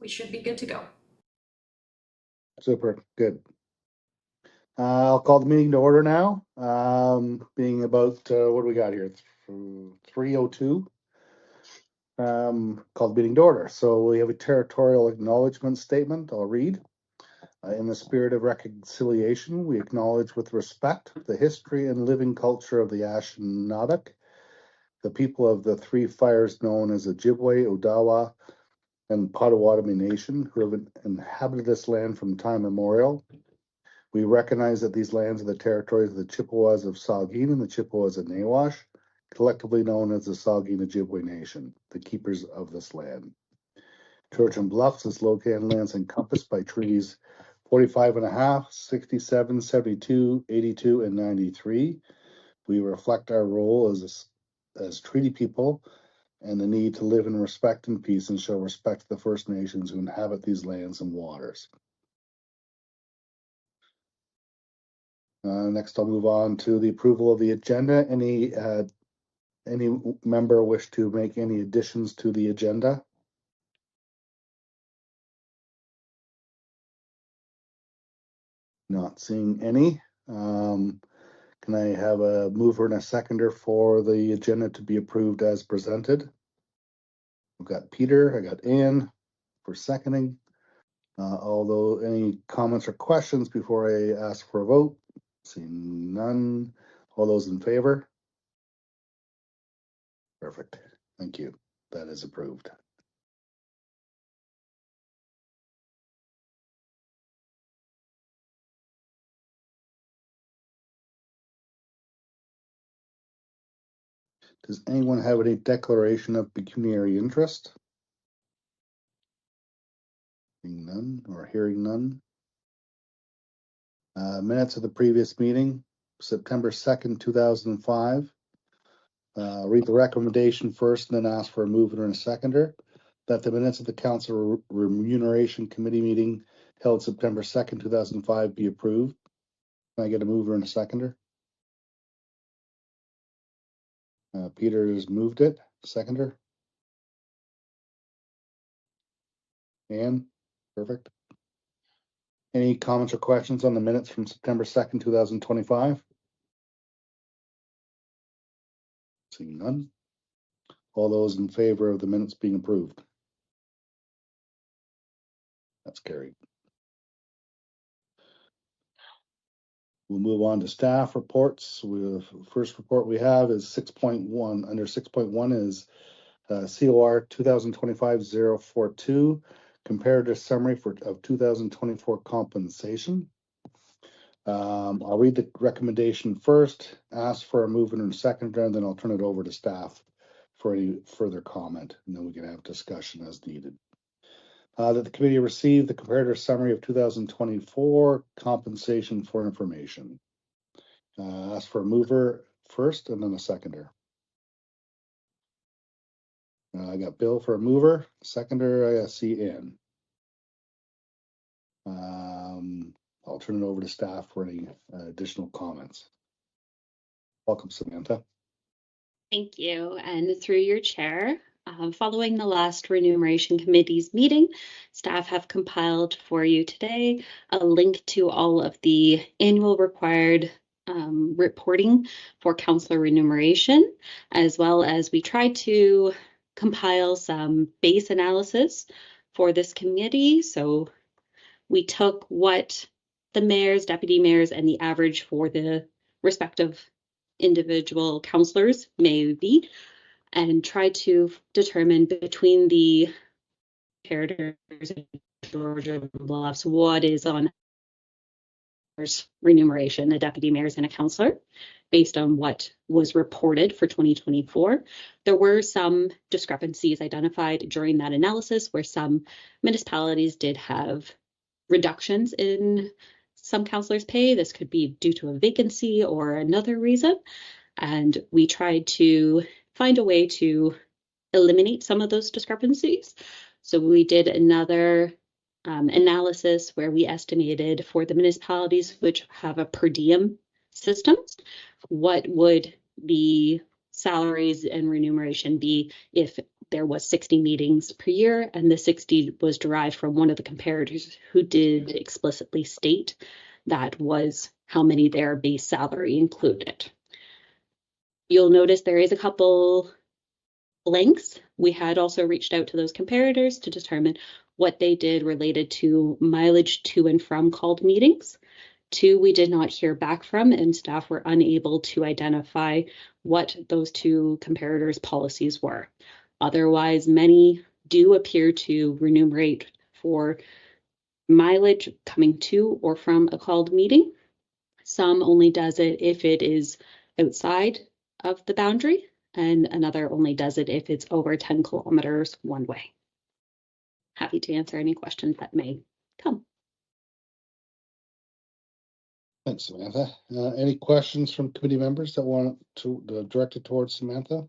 we should be good to go. Super, good. I'll call the meeting to order now. Being about, what do we got here? 3:02. Call the meeting to order. So we have a territorial acknowledgement statement. I'll read. In the spirit of reconciliation, we acknowledge with respect the history and living culture of the Anishinaabe, the people of the three fires known as the Ojibwe, Odawa, and Potawatomi Nation, who have inhabited this land from time immemorial. We recognize that these lands are the territories of the Chippewas of Saugeen and the Chippewas of Nawash, collectively known as the Saugeen Ojibwe Nation, the keepers of this land. Trojan Bluffs is located on lands encompassed by treaties 45.5, 67, 72, 82, and 93. We reflect our role as treaty people and the need to live in respect and peace and show respect to the First Nations who inhabit these lands and waters. Next, I'll move on to the approval of the agenda. Any member wish to make any additions to the agenda? Not seeing any. Can I have a mover and a seconder for the agenda to be approved as presented? I've got Peter, I got Ann for seconding. Although any comments or questions before I ask for a vote? Seeing none. All those in favor? Perfect. Thank you. That is approved. Does anyone have any declaration of pecuniary interest? Seeing none or hearing none. Minutes of the previous meeting, September 2nd, 2005. Read the recommendation first and then ask for a mover and a seconder. That the minutes of the Council Remuneration Committee meeting held September 2nd, 2005 be approved. Can I get a mover and a seconder? Peter has moved it. Seconder? Ann? Perfect. Any comments or questions on the minutes from September 2nd, 2025? Seeing none. All those in favor of the minutes being approved? That's carried. We'll move on to staff reports. The first report we have is 6.1. Under 6.1 is COR 2025-042, comparative summary of 2024 compensation. I'll read the recommendation first, ask for a mover and a seconder, and then I'll turn it over to staff for any further comment, and then we can have discussion as needed. That the committee received the comparative summary of 2024 compensation for information. Ask for a mover first and then a seconder. I got Bill for a mover. Seconder, I see Ann. I'll turn it over to staff for any additional comments. Welcome, Samantha. Thank you. And through your chair, following the last Remuneration Committee's meeting, staff have compiled for you today a link to all of the annual required reporting for councillor remuneration, as well as we tried to compile some base analysis for this committee. So we took what the mayors, deputy mayors, and the average for the respective individual councillors may be, and try to determine between the comparators and Georgia Bluffs what is on remuneration, a deputy mayors and a councillor, based on what was reported for 2024. There were some discrepancies identified during that analysis where some municipalities did have reductions in some councillors' pay. This could be due to a vacancy or another reason. And we tried to find a way to eliminate some of those discrepancies. So we did another analysis where we estimated for the municipalities which have a per diem system, what would be salaries and remuneration be if there was 60 meetings per year, and the 60 was derived from one of the comparators who did explicitly state that was how many their base salary included. You'll notice there is a couple blanks. We had also reached out to those comparators to determine what they did related to mileage to and from called meetings. 2, we did not hear back from, and staff were unable to identify what those 2 comparators' policies were. Otherwise, many do appear to remunerate for mileage coming to or from a called meeting. Some only does it if it is outside of the boundary, and another only does it if it's over 10 kilometers one way. Happy to answer any questions that may come. Thanks, Samantha. Any questions from committee members that want to direct it towards Samantha?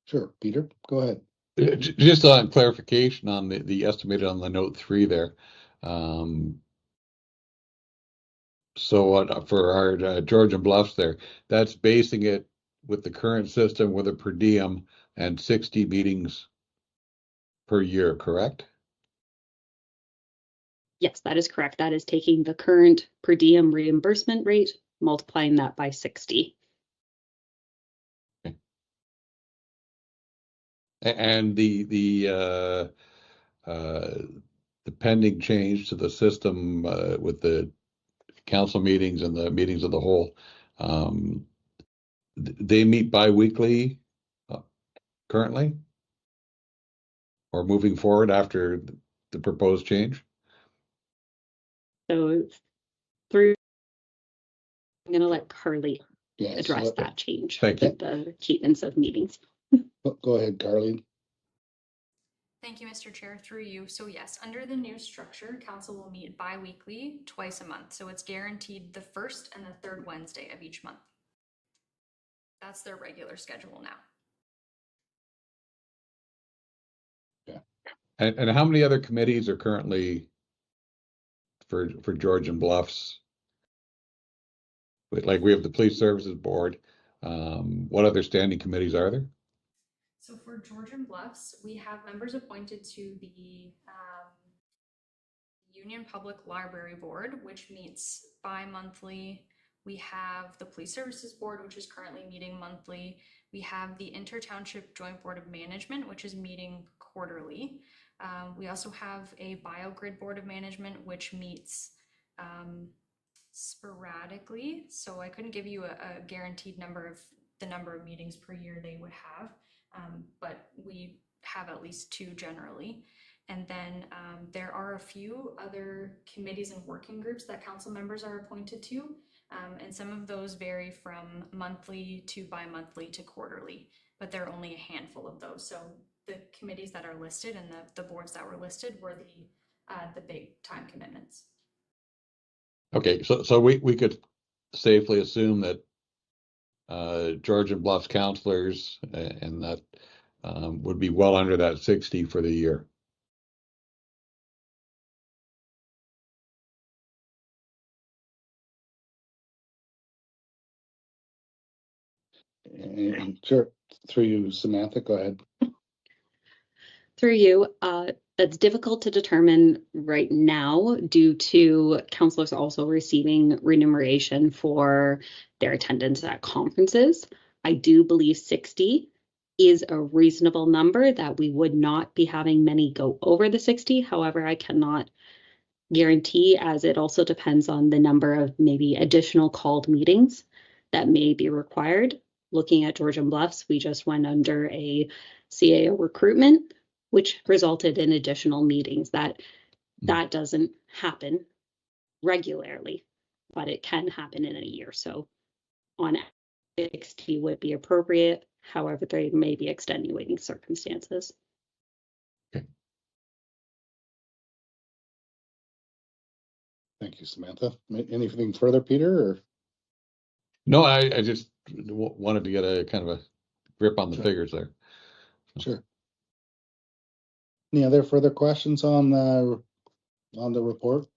Sure, Peter, go ahead. Just on clarification on the estimated on the note 3 there. So for our Georgian Bluffs there, that's basing it with the current system with a per diem and 60 meetings per year, correct? Yes, that is correct. That is taking the current per diem reimbursement rate, multiplying that by 60. Okay. And the pending change to the system with the council meetings and the meetings of the whole, they meet bi-weekly currently, or moving forward after the proposed change? So through, I'm going to let Carly address that change. Thank you. The cadence of meetings. Go ahead, Carly. Thank you, Mr. Chair, through you. So yes, under the new structure, council will meet bi-weekly, twice a month. So it's guaranteed the first and the third Wednesday of each month. That's their regular schedule now. Yeah. And how many other committees are currently for Georgian Bluffs? Like we have the Police Services Board. What other standing committees are there? So for Georgian Bluffs, we have members appointed to the Union Public Library Board, which meets bi-monthly. We have the Police Services Board, which is currently meeting monthly. We have the Inter-Township Joint Board of Management, which is meeting quarterly. We also have a BioGrid Board of Management, which meets sporadically. So I couldn't give you a guaranteed number of the number of meetings per year they would have, but we have at least 2 generally. And then there are a few other committees and working groups that council members are appointed to. And some of those vary from monthly to bi-monthly to quarterly, but there are only a handful of those. So the committees that are listed and the boards that were listed were the big time commitments. Okay, so we could safely assume that Georgian Bluffs counselors and that would be well under that 60 for the year. Sure, through you, Samantha, go ahead. Through you, that's difficult to determine right now due to councillors also receiving remuneration for their attendance at conferences. I do believe 60 is a reasonable number, that we would not be having many go over the 60. However, I cannot guarantee, as it also depends on the number of maybe additional called meetings that may be required. Looking at Georgian Bluffs, we just went under a CAO recruitment, which resulted in additional meetings. That doesn't happen regularly, but it can happen in a year. So on 60 would be appropriate. However, there may be extenuating circumstances. Okay. Thank you, Samantha. Anything further, Peter? Or? No, I just wanted to get a kind of a grip on the figures there. Sure. Any other further questions on the report?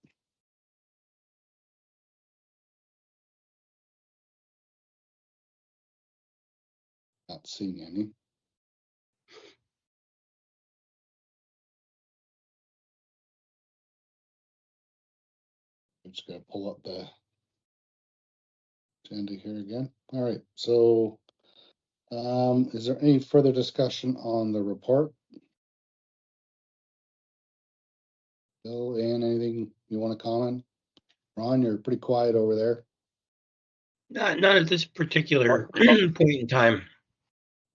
not seeing any. I'm just gonna pull up the agenda here again. All right, so is there any further discussion on the report? Bill, Ann, anything you want to comment? Ron, you're pretty quiet over there. Not at this particular point in time.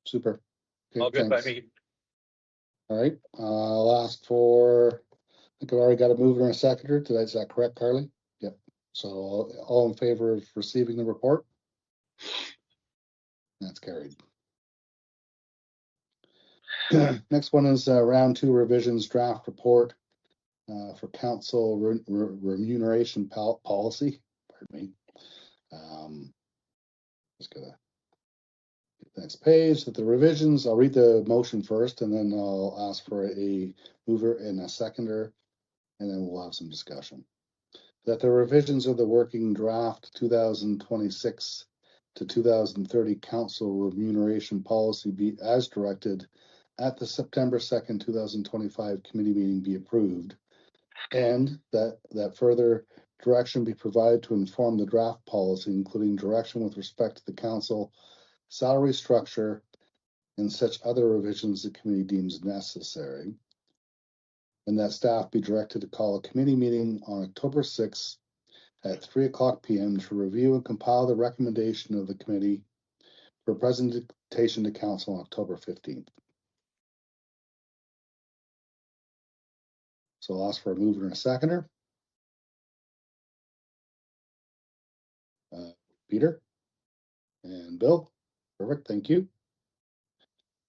Super. Okay, All good by thanks. me. All right, I'll ask for, I think I've already got a mover and a seconder. Is that correct, Carly? Yep. So all in favor of receiving the report? That's carried. Next one is round 2 revisions draft report for council remuneration policy. Pardon me. Just gonna get the next page. That the revisions, I'll read the motion first, and then I'll ask for a mover and a seconder, and then we'll have some discussion. That the revisions of the working draft 2026 to 2030 council remuneration policy be as directed at the September 2nd, 2025 committee meeting be approved, and that further direction be provided to inform the draft policy, including direction with respect to the council salary structure and such other revisions the committee deems necessary, and that staff be directed to call a committee meeting on October 6th at 3:00 p.m. to review and compile the recommendation of the committee for presentation to council on October 15th. So I'll ask for a mover and a seconder. Peter and Bill. Perfect, thank you.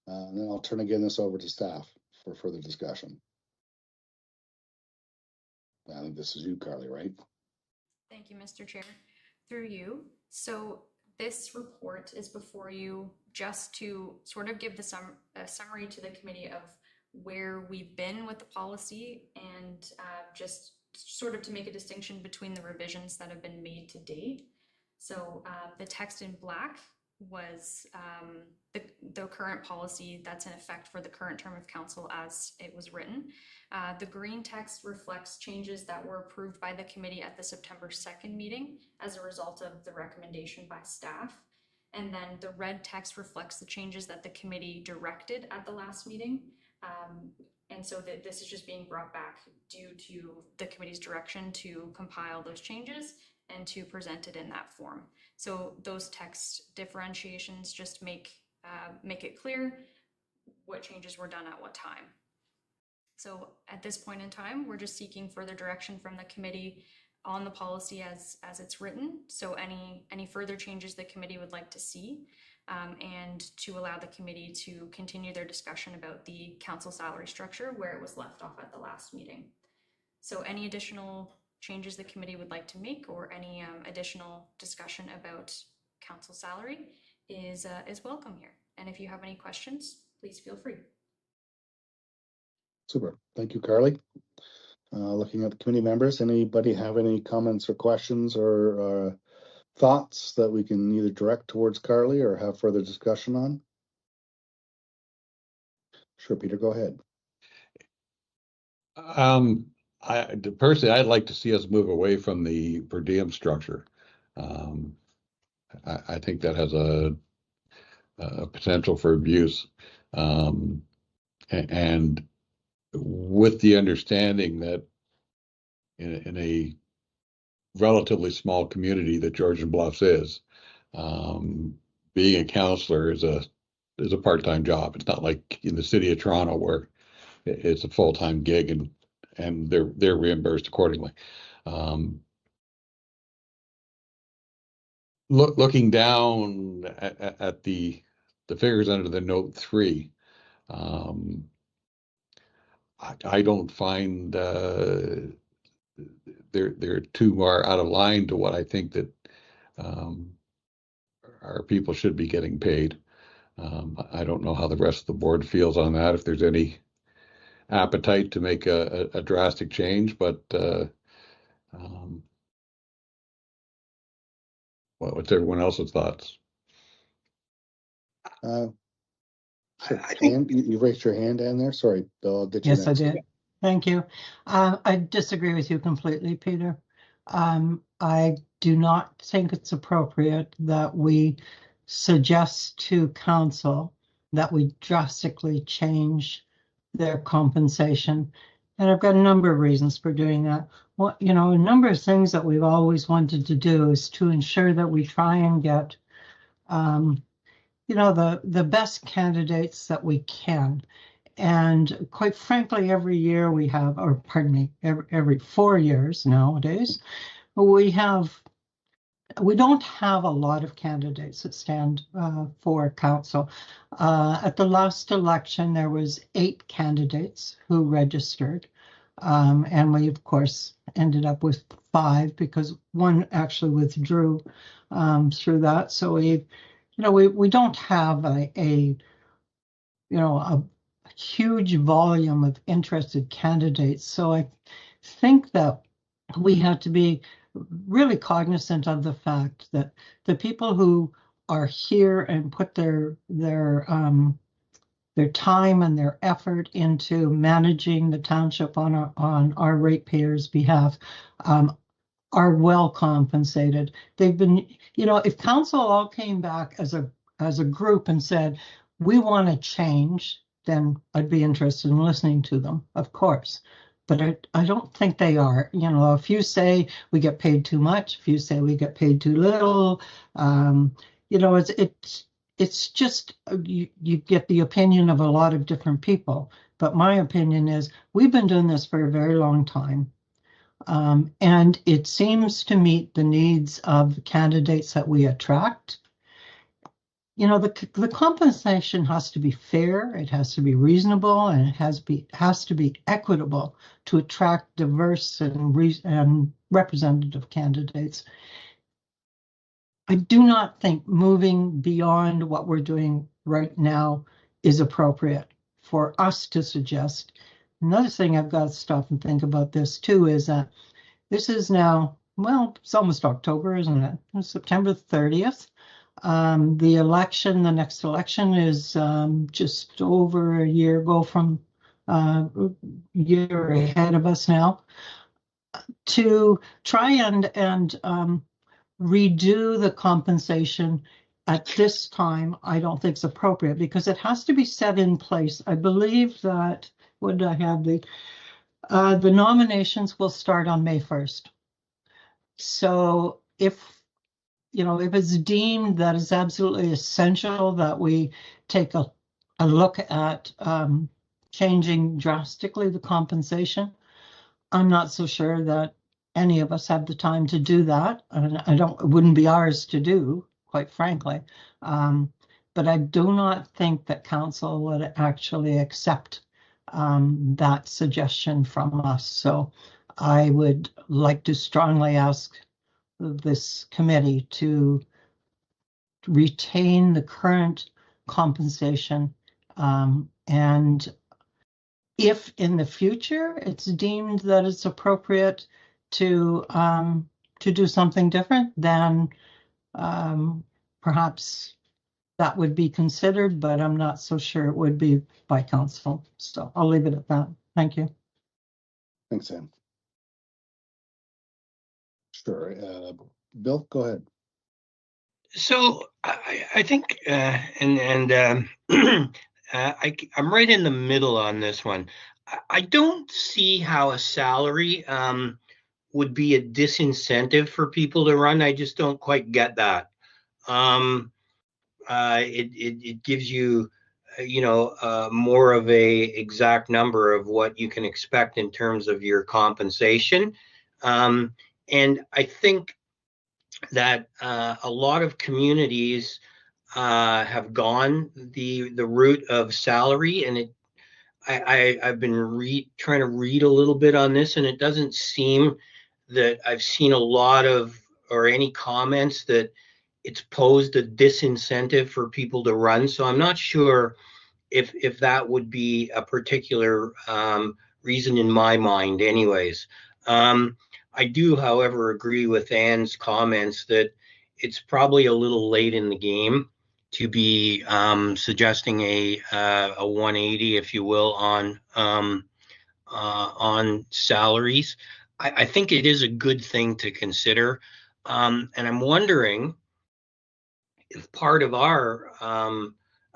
And then I'll turn again this over to staff for further discussion. I think this is you, Carly, right? Thank you, Mr. Chair. Through you. So this report is before you just to sort of give the summary to the committee of where we've been with the policy, and just sort of to make a distinction between the revisions that have been made to date. So the text in black was the current policy that's in effect for the current term of council as it was written. The green text reflects changes that were approved by the committee at the September 2nd meeting as a result of the recommendation by staff. And then the red text reflects the changes that the committee directed at the last meeting. And so this is just being brought back due to the committee's direction to compile those changes and to present it in that form. So those text differentiations just make it clear what changes were done at what time. So at this point in time, we're just seeking further direction from the committee on the policy as it's written. So any further changes the committee would like to see, and to allow the committee to continue their discussion about the council salary structure where it was left off at the last meeting. So any additional changes the committee would like to make, or any additional discussion about council salary is welcome here. And if you have any questions, please feel free. Super, thank you, Carly. Looking at the committee members, anybody have any comments or questions or thoughts that we can either direct towards Carly or have further discussion on? Sure, Peter, go ahead. Personally, I'd like to see us move away from the per diem structure. I think that has a potential for abuse, and with the understanding that in a relatively small community that Georgian Bluffs is, being a counselor is a part-time job. It's not like in the city of Toronto where it's a full-time gig and they're reimbursed accordingly. Looking down at the figures under the note 3, I don't find they're too far out of line to what I think that our people should be getting paid. I don't know how the rest of the board feels on that, if there's any appetite to make a drastic change, but what's everyone else's thoughts? I think You raised your hand, Ann, there. Sorry, Bill, I'll get you Yes, I next. did. Thank you. I disagree with you completely, Peter. I do not think it's appropriate that we suggest to council that we drastically change their compensation. And I've got a number of reasons for doing that. Well, you know, a number of things that we've always wanted to do is to ensure that we try and get, you know, the best candidates that we can. And quite frankly, every year we have, or pardon me, every 4 years nowadays, we don't have a lot of candidates that stand for council. At the last election, there was 8 candidates who registered. And we, of course, ended up with 5 because one actually withdrew through that. So we don't have a huge volume of interested candidates. So I think that we have to be really cognizant of the fact that the people who are here and put their time and their effort into managing the township on our ratepayers' behalf are well compensated. They've been, if council all came back as a group and said, we want to change, then I'd be interested in listening to them, of course. But I don't think they are. A few say we get paid too much, a few say we get paid too little. It's just you get the opinion of a lot of different people. But my opinion is we've been doing this for a very long time. And it seems to meet the needs of the candidates that we attract. The compensation has to be fair, it has to be reasonable, and it has to be equitable to attract diverse and representative candidates. I do not think moving beyond what we're doing right now is appropriate for us to suggest. Another thing I've got to stop and think about this too is that this is now, well, it's almost October, isn't it? It's September 30th. The next election is just over a year ago from a year ahead of us now. To try and redo the compensation at this time, I don't think is appropriate because it has to be set in place. I believe that, what did I have? The nominations will start on May 1st. So if it's deemed that it's absolutely essential that we take a look at changing drastically the compensation, I'm not so sure that any of us have the time to do that. And it wouldn't be ours to do, quite frankly. But I do not think that council would actually accept that suggestion from us. So I would like to strongly ask this committee to retain the current compensation. And if in the future it's deemed that it's appropriate to do something different, then perhaps that would be considered, but I'm not so sure it would be by council. So I'll leave it at that. Thank you. Thanks, Ann. Sure. Bill, go ahead. so. I think, I'm right in the middle on this one. I don't see how a salary would be a disincentive for people to run. I just don't quite get that. It gives you, more of a exact number of what you can expect in terms of your compensation. And I think that a lot of communities have gone the route of salary, and I've been trying to read a little bit on this, and it doesn't seem that I've seen a lot of or any comments that it's posed a disincentive for people to run. So I'm not sure if that would be a particular reason in my mind anyways. I do, however, agree with Ann's comments that it's probably a little late in the game to be suggesting a 180, if you will, on salaries. I think it is a good thing to consider, and I'm wondering if part of our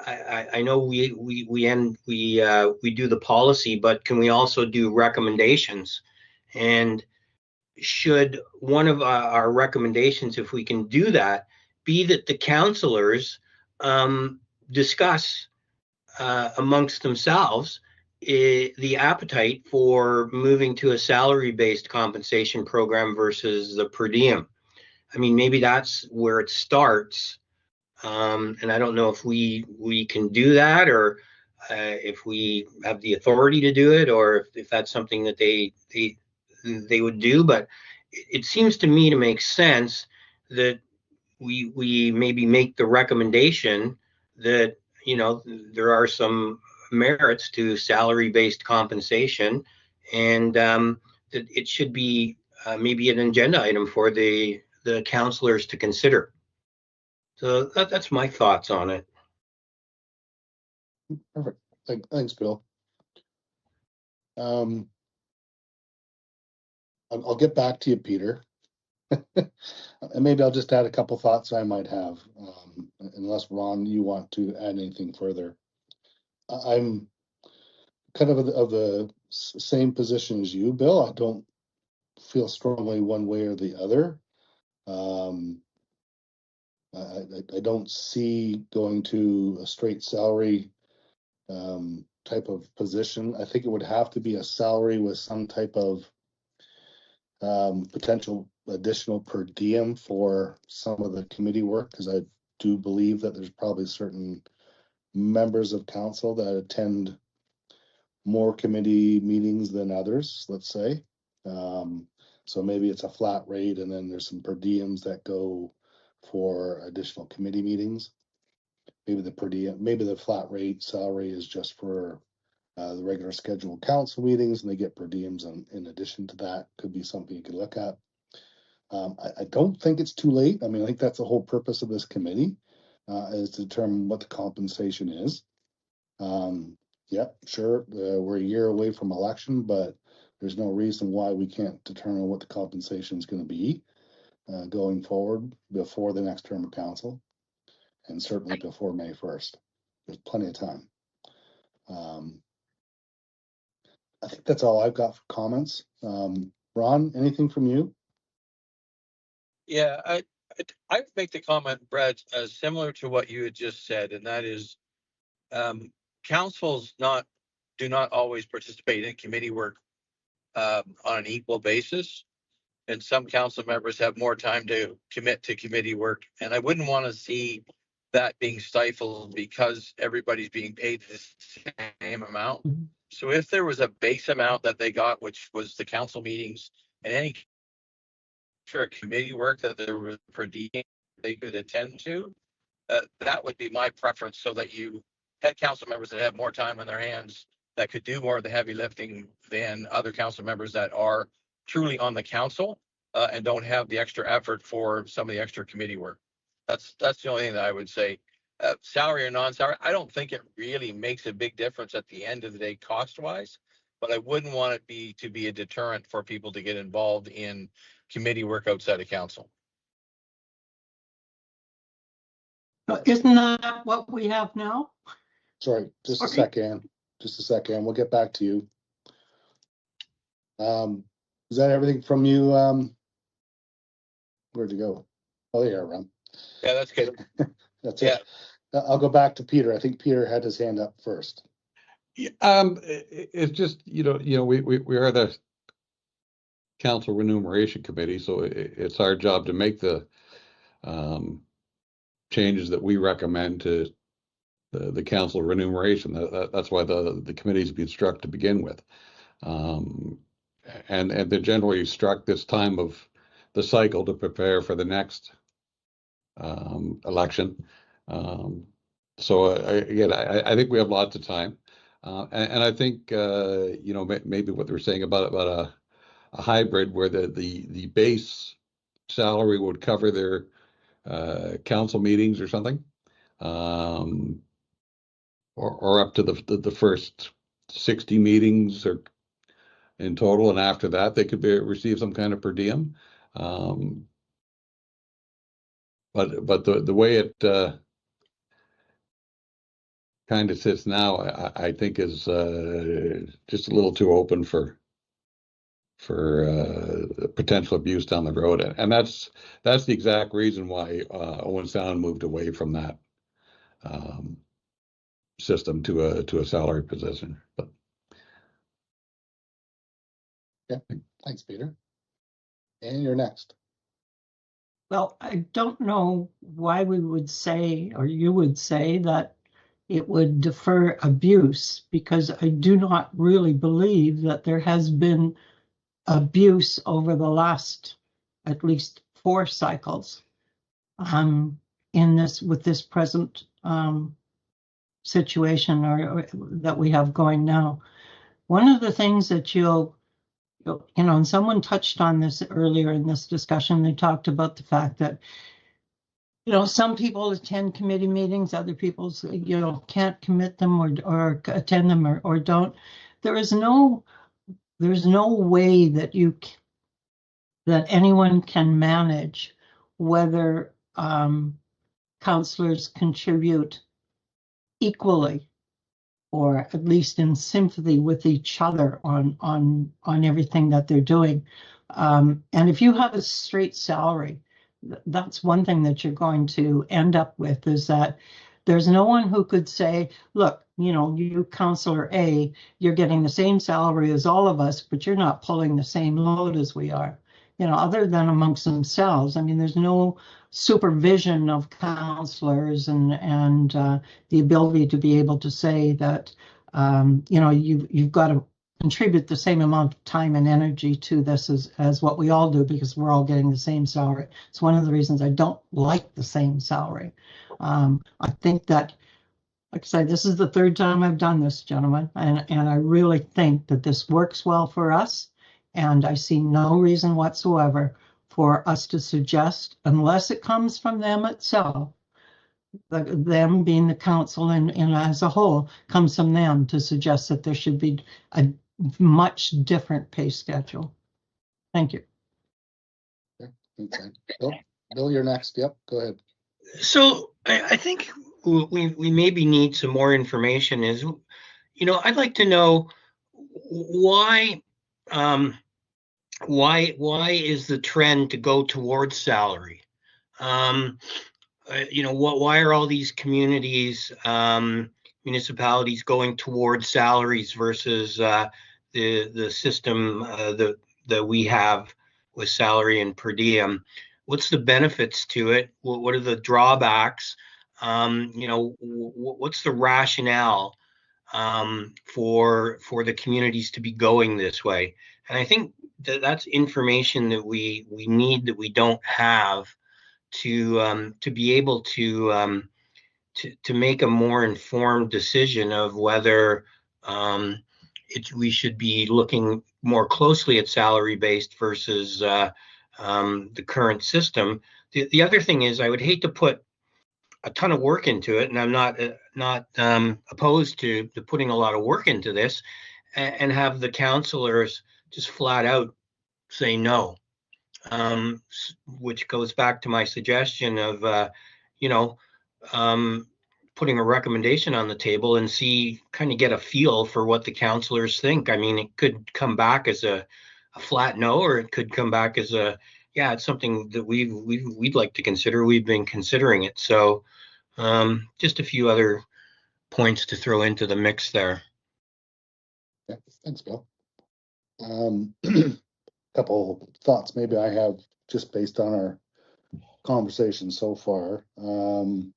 I know we do the policy, but can we also do recommendations? And should one of our recommendations, if we can do that, be that the councillors discuss amongst themselves the appetite for moving to a salary-based compensation program versus the per diem? I mean, maybe that's where it starts. And I don't know if we can do that, or if we have the authority to do it, or if that's something that they would do. But it seems to me to make sense that we maybe make the recommendation that, you know, there are some merits to salary-based compensation, and that it should be maybe an agenda item for the councillors to consider. So that's my thoughts on it. Perfect. Thanks, Bill. I'll get back to you, Peter. And maybe I'll just add a couple thoughts I might have, unless Ron, you want to add anything further. I'm kind of the same position as you, Bill. I don't feel strongly one way or the other. I don't see going to a straight salary type of position. I think it would have to be a salary with some type of potential additional per diem for some of the committee work, because I do believe that there's probably certain members of council that attend more committee meetings than others, let's say. So maybe it's a flat rate and then there's some per diems that go for additional committee meetings. Maybe the per diem, maybe the flat rate salary is just for the regular scheduled council meetings, and they get per diems in addition to that. Could be something you could look at. I don't think it's too late. I mean, I think that's the whole purpose of this committee, is to determine what the compensation is. Yeah, sure, we're a year away from election, but there's no reason why we can't determine what the compensation is going to be going forward before the next term of council, and certainly before May 1st. There's plenty of time. I think that's all I've got for comments. Ron, anything from you? Yeah, I would make the comment, Brad, similar to what you had just said, and that is, councils do not always participate in committee work on an equal basis, and some council members have more time to commit to committee work, and I wouldn't want to see that being stifled because everybody's being paid the same amount. Mm-hmm. So if there was a base amount that they got, which was the council meetings and any committee work that there was per diem they could attend to, that would be my preference, so that you had council members that have more time on their hands that could do more of the heavy lifting than other council members that are truly on the council and don't have the extra effort for some of the extra committee work. That's the only thing that I would say. Salary or non-salary, I don't think it really makes a big difference at the end of the day cost-wise, but I wouldn't want it to be a deterrent for people to get involved in committee work outside of council. Isn't that what we have now? Sorry, just a second. We'll get back to you. Is that everything from you? Where'd you go? Oh, yeah, Ron. Yeah, that's good. That's it. I'll go back to Peter. I think Peter had his hand up first. It's just, we are the council remuneration committee, so it's our job to make the changes that we recommend to the council remuneration. That's why the committee's been struck to begin with. And they're generally struck this time of the cycle to prepare for the next election. So again, I think we have lots of time, and I think maybe what they were saying about a hybrid where the base salary would cover their council meetings or something. or up to the first 60 meetings or in total, and after that they could receive some kind of per diem. But the way it kind of sits now, I think is just a little too open for potential abuse down the road, and that's the exact reason why Owen Sound moved away from that system to a salary position. But yeah, thanks, Peter. And you're next. Well, I don't know why we would say, or you would say, that it would defer abuse, because I do not really believe that there has been abuse over the last at least 4 cycles in this, with this present situation or that we have going now. One of the things that you know, and someone touched on this earlier in this discussion, they talked about the fact that, you know, some people attend committee meetings, other people, you know, can't commit them or attend them or don't. There's no way that that anyone can manage whether counselors contribute equally or at least in sympathy with each other on everything that they're doing. And if you have a straight salary, that's one thing that you're going to end up with, is that there's no one who could say, look, you know, you counselor A, you're getting the same salary as all of us, but you're not pulling the same load as we are. You know, other than amongst themselves. I mean, there's no supervision of counselors and the ability to be able to say that, you know, you've got to contribute the same amount of time and energy to this as what we all do, because we're all getting the same salary. It's one of the reasons I don't like the same salary. I think that, like I say, this is the 3rd time I've done this, gentlemen, and I really think that this works well for us, and I see no reason whatsoever for us to suggest, unless it comes from them itself, them being the council and as a whole, comes from them to suggest that there should be a much different pay schedule. Thank you. Okay. Bill, you're next. Yep, go ahead. So I think we maybe need some more information. Is, you know, I'd like to know why is the trend to go towards salary? You know, why are all these communities, municipalities going towards salaries versus the system that we have with salary and per diem? What's the benefits to it? What are the drawbacks? You know, what's the rationale for the communities to be going this way? And I think that's information that we need, that we don't have, to be able to make a more informed decision of whether we should be looking more closely at salary based versus the current system. The other thing is, I would hate to put a ton of work into it, and I'm not opposed to putting a lot of work into this, and have the counselors just flat out say no. Which goes back to my suggestion of, you know, putting a recommendation on the table and kind of get a feel for what the counselors think. I mean, it could come back as a flat no, or it could come back as yeah, it's something that we'd like to consider. We've been considering it. So just a few other points to throw into the mix there. Yeah, thanks, Bill. Couple thoughts maybe I have just based on our conversation so far. One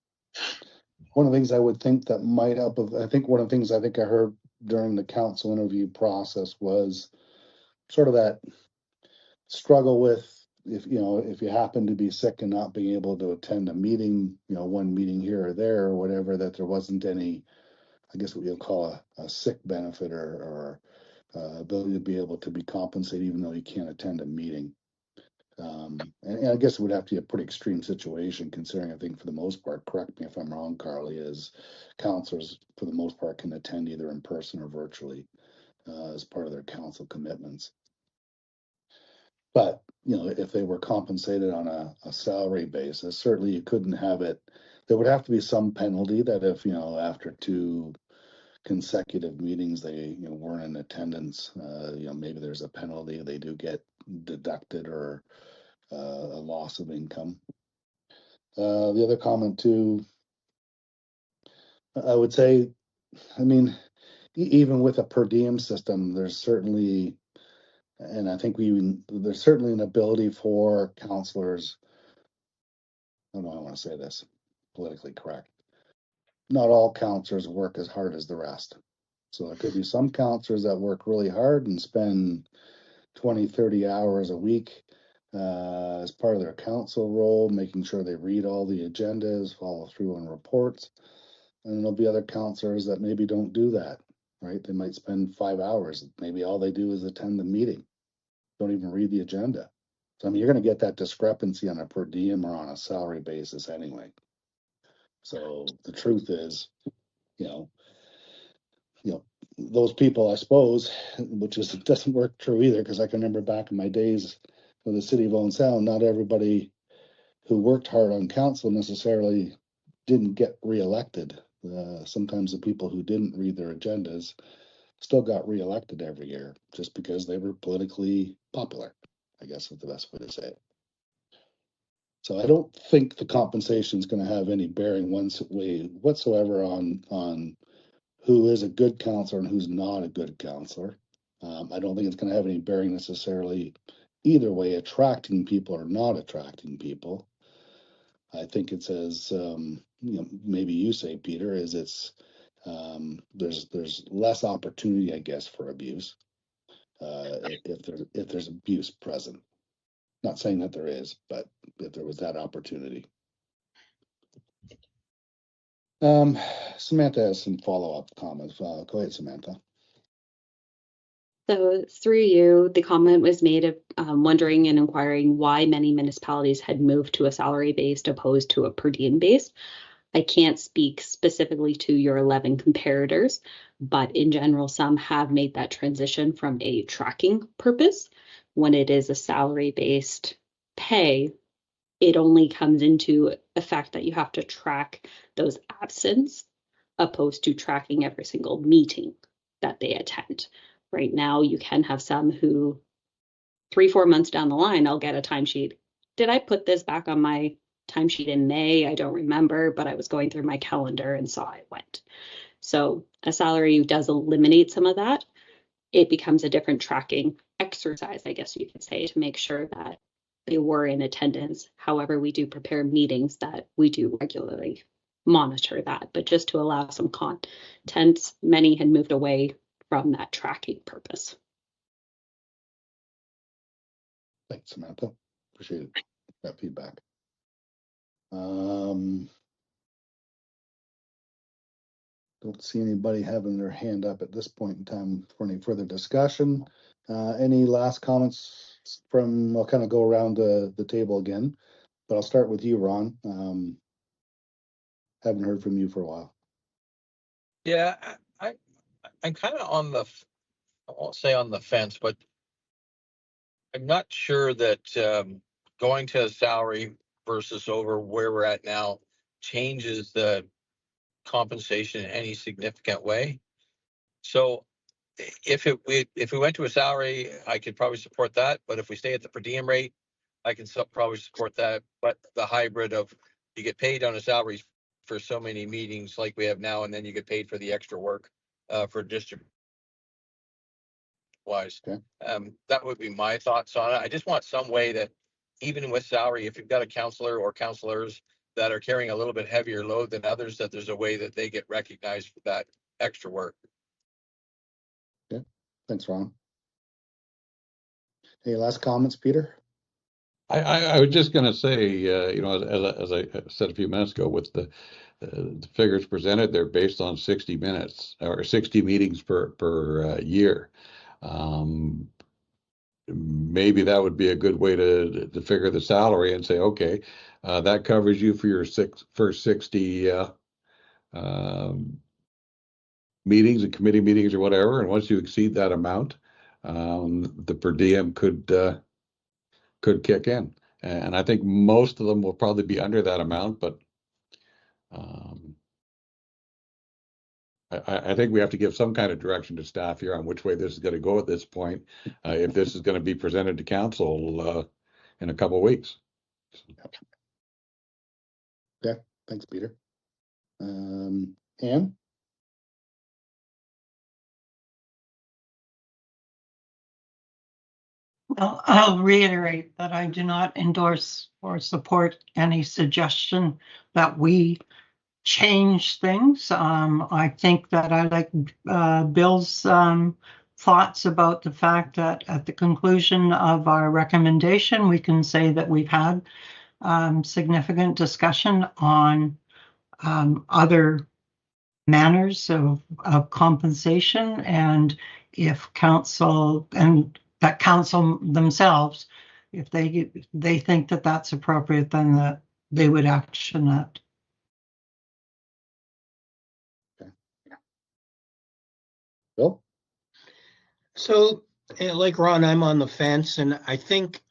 of the things I would think that might help, I think one of the things I think I heard during the council interview process was sort of that struggle with, if you happen to be sick and not being able to attend a meeting, you know, one meeting here or there or whatever, that there wasn't any, I guess what you'll call a sick benefit or ability to be able to be compensated even though you can't attend a meeting. And I guess it would have to be a pretty extreme situation, considering I think for the most part, correct me if I'm wrong, Carly, is counselors for the most part can attend either in person or virtually as part of their council commitments. But if they were compensated on a salary basis, certainly you couldn't have it. There would have to be some penalty that if after 2 consecutive meetings they weren't in attendance, maybe there's a penalty. They do get deducted or a loss of income. The other comment too, I would say, I mean, even with a per diem system, there's certainly, and I think there's certainly an ability for counselors. I don't know, I want to say this politically correct. Not all counselors work as hard as the rest. So there could be some counselors that work really hard and spend 20, 30 hours a week as part of their council role, making sure they read all the agendas, follow through on reports. And there'll be other counselors that maybe don't do that, right? They might spend 5 hours. Maybe all they do is attend the meeting, don't even read the agenda. So, I mean, you're going to get that discrepancy on a per diem or on a salary basis anyway. So the truth is, you know, those people, I suppose, which doesn't work true either, because I can remember back in my days with the city of Owen Sound, not everybody who worked hard on council necessarily didn't get reelected. Sometimes the people who didn't read their agendas still got reelected every year just because they were politically popular, I guess is the best way to say it. So I don't think the compensation is going to have any bearing whatsoever on who is a good counselor and who's not a good counselor. I don't think it's going to have any bearing necessarily either way, attracting people or not attracting people. I think it's as maybe you say, Peter, is there's less opportunity, I guess, for abuse if there's abuse present. Not saying that there is, but if there was that opportunity. Samantha has some follow-up comments. Go ahead, Samantha. So through you, the comment was made of wondering and inquiring why many municipalities had moved to a salary-based opposed to a per diem based. I can't speak specifically to your 11 comparators, but in general, some have made that transition from a tracking purpose. When it is a salary-based pay, it only comes into effect that you have to track those absence opposed to tracking every single meeting that they attend. Right now, you can have some who 3-4 months down the line, I'll get a timesheet. Did I put this back on my timesheet in May? I don't remember, but I was going through my calendar and saw it went. So a salary does eliminate some of that. It becomes a different tracking exercise, I guess you could say, to make sure that they were in attendance. However, we do prepare meetings that we do regularly monitor that, but just to allow some content, many had moved away from that tracking purpose. Thanks, Samantha. Appreciate that feedback. Don't see anybody having their hand up at this point in time for any further discussion. Any last comments from, I'll kind of go around the table again, but I'll start with you, Ron. Haven't heard from you for a while. Yeah, I'm kind of I won't say on the fence, but I'm not sure that going to a salary versus over where we're at now changes the compensation in any significant way. So if we went to a salary, I could probably support that. But if we stay at the per diem rate, I can probably support that. But the hybrid of you get paid on a salary for so many meetings like we have now, and then you get paid for the extra work for district wise. Okay. That would be my thoughts on it. I just want some way that even with salary, if you've got a counselor or counselors that are carrying a little bit heavier load than others, that there's a way that they get recognized for that extra work. Okay. Thanks, Ron. Any last comments, Peter? I was just going to say, as I said a few minutes ago, with the figures presented, they're based on 60 minutes or 60 meetings per year. maybe that would be a good way to figure the salary and say, okay, that covers you for your first 60 meetings and committee meetings or whatever. And once you exceed that amount, the per diem could kick in. And I think most of them will probably be under that amount, but I think we have to give some kind of direction to staff here on which way this is going to go at this point, if this is going to be presented to council in a couple of weeks. Okay, thanks, Peter. Anne? Well, I'll reiterate that I do not endorse or support any suggestion that we change things. I think that I like Bill's thoughts about the fact that at the conclusion of our recommendation, we can say that we've had significant discussion on other manners of compensation, and if council and that council themselves, if they think that that's appropriate, then that they would action that. Bill? So, like Ron, I'm on the fence, and I think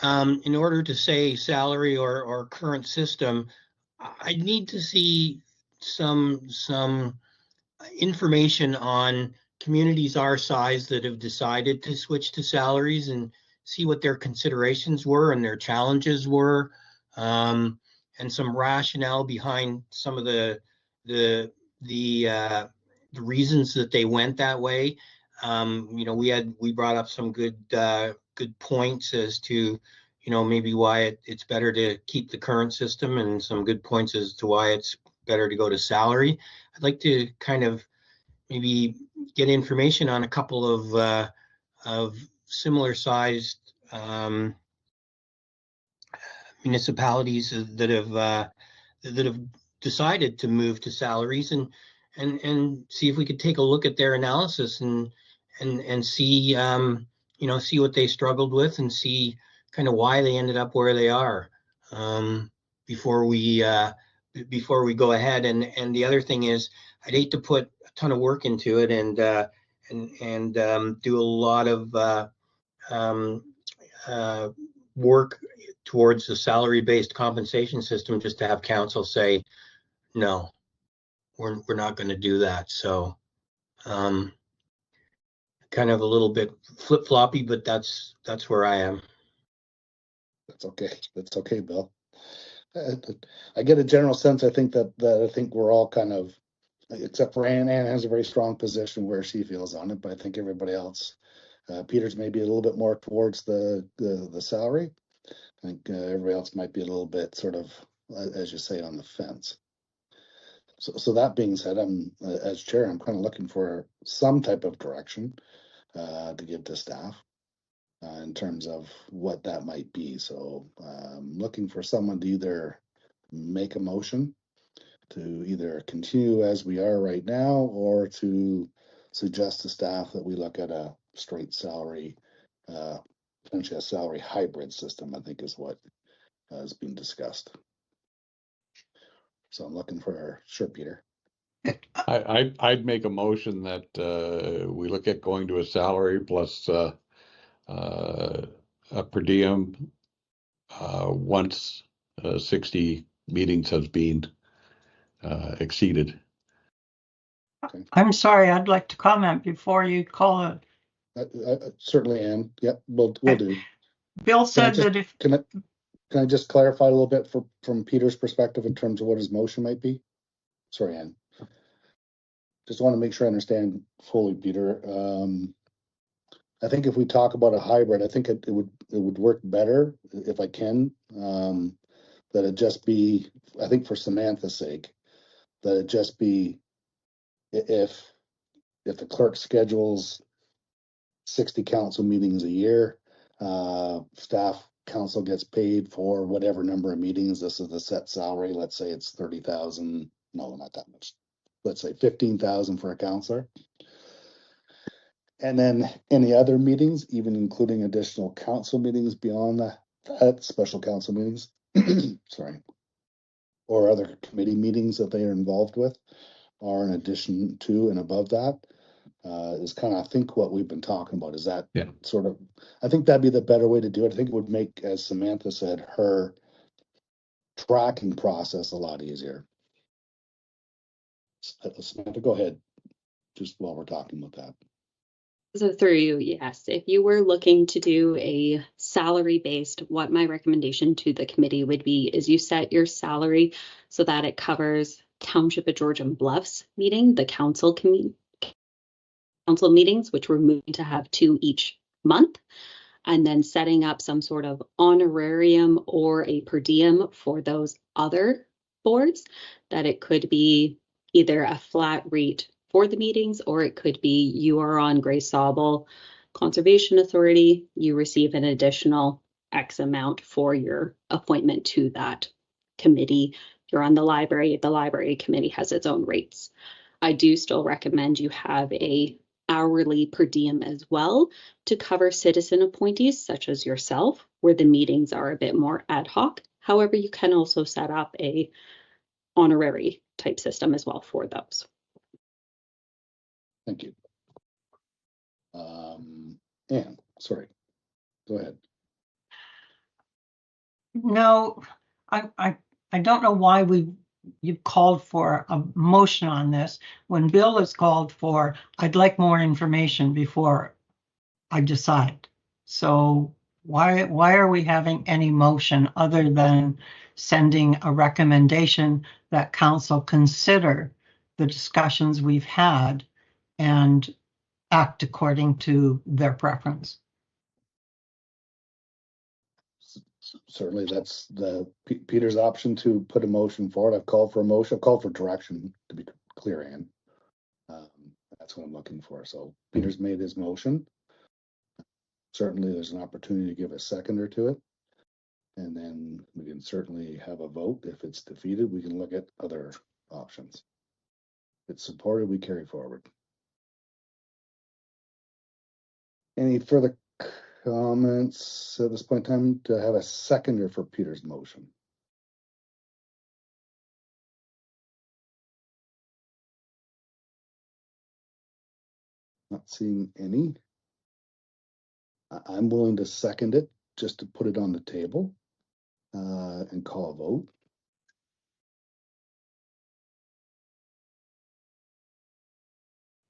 in order to say salary or current system, I need to see some information on communities our size that have decided to switch to salaries and see what their considerations were and their challenges were, and some rationale behind some of the reasons that they went that way. We brought up some good points as to maybe why it's better to keep the current system, and some good points as to why it's better to go to salary. I'd like to kind of maybe get information on a couple of similar sized municipalities that have decided to move to salaries, and see if we could take a look at their analysis and see see what they struggled with, and see kind of why they ended up where they are, before we go ahead. And the other thing is, I'd hate to put a ton of work into it and do a lot of work towards the salary-based compensation system just to have council say, no, we're not going to do that. So kind of a little bit flip-floppy, but that's where I am. That's okay. That's okay, Bill. I get a general sense. I think that I think we're all kind of, except for Anne. Anne has a very strong position where she feels on it, but I think everybody else, Peter's maybe a little bit more towards the salary. I think everybody else might be a little bit sort of, as you say, on the fence. So that being said, I'm as chair, I'm kind of looking for some type of direction to give to staff in terms of what that might be. So looking for someone to either make a motion to either continue as we are right now, or to suggest to staff that we look at a straight salary, potentially a salary hybrid system, I think is what has been discussed. So I'm looking for, sure, Peter. I'd make a motion that we look at going to a salary plus a per diem once 60 meetings has been exceeded. Okay. I'm sorry, I'd like to comment before you call it. Certainly, Anne. Yep, we'll do. Bill said that if Can I just clarify a little bit from Peter's perspective in terms of what his motion might be? Sorry, Anne. Just want to make sure I understand fully, Peter. I think if we talk about a hybrid, I think it would work better if I can. That it just be, I think for Samantha's sake, that it just be if the clerk schedules 60 council meetings a year, staff council gets paid for whatever number of meetings. This is the set salary. Let's say it's 30,000. No, not that much. Let's say 15,000 for a counselor. And then any other meetings, even including additional council meetings beyond that special council meetings, sorry, or other committee meetings that they are involved with, are in addition to and above that, is kind of, I think, what we've been talking about. Is that sort of, I think that'd be the better way to do it. I think it would make, as Samantha said, her tracking process a lot easier. Samantha, go ahead, just while we're talking about that. So through you, yes. If you were looking to do a salary based, what my recommendation to the committee would be is you set your salary so that it covers Township of Georgian Bluffs meeting, the council meetings, which we're moving to have 2 each month, and then setting up some sort of honorarium or a per diem for those other boards, that it could be either a flat rate for the meetings, or it could be you are on Grace Sawble Conservation Authority, you receive an additional X amount for your appointment to that committee. You're on the library committee has its own rates. I do still recommend you have a hourly per diem as well to cover citizen appointees such as yourself, where the meetings are a bit more ad hoc. However, you can also set up a honorary type system as well for those. Thank you. Anne, sorry, go ahead. No, I don't know why you called for a motion on this when Bill has called for, I'd like more information before I decide. So why are we having any motion other than sending a recommendation that council consider the discussions we've had and act according to their preference? Certainly, that's Peter's option to put a motion forward. I've called for a motion. I've called for direction, to be clear, Ann. That's what I'm looking for. So Peter's made his motion. Certainly, there's an opportunity to give a seconder to it. And then we can certainly have a vote. If it's defeated, we can look at other options. If it's supported, we carry forward. Any further comments at this point in time to have a seconder for Peter's motion? Not seeing any. I'm willing to second it just to put it on the table and call a vote.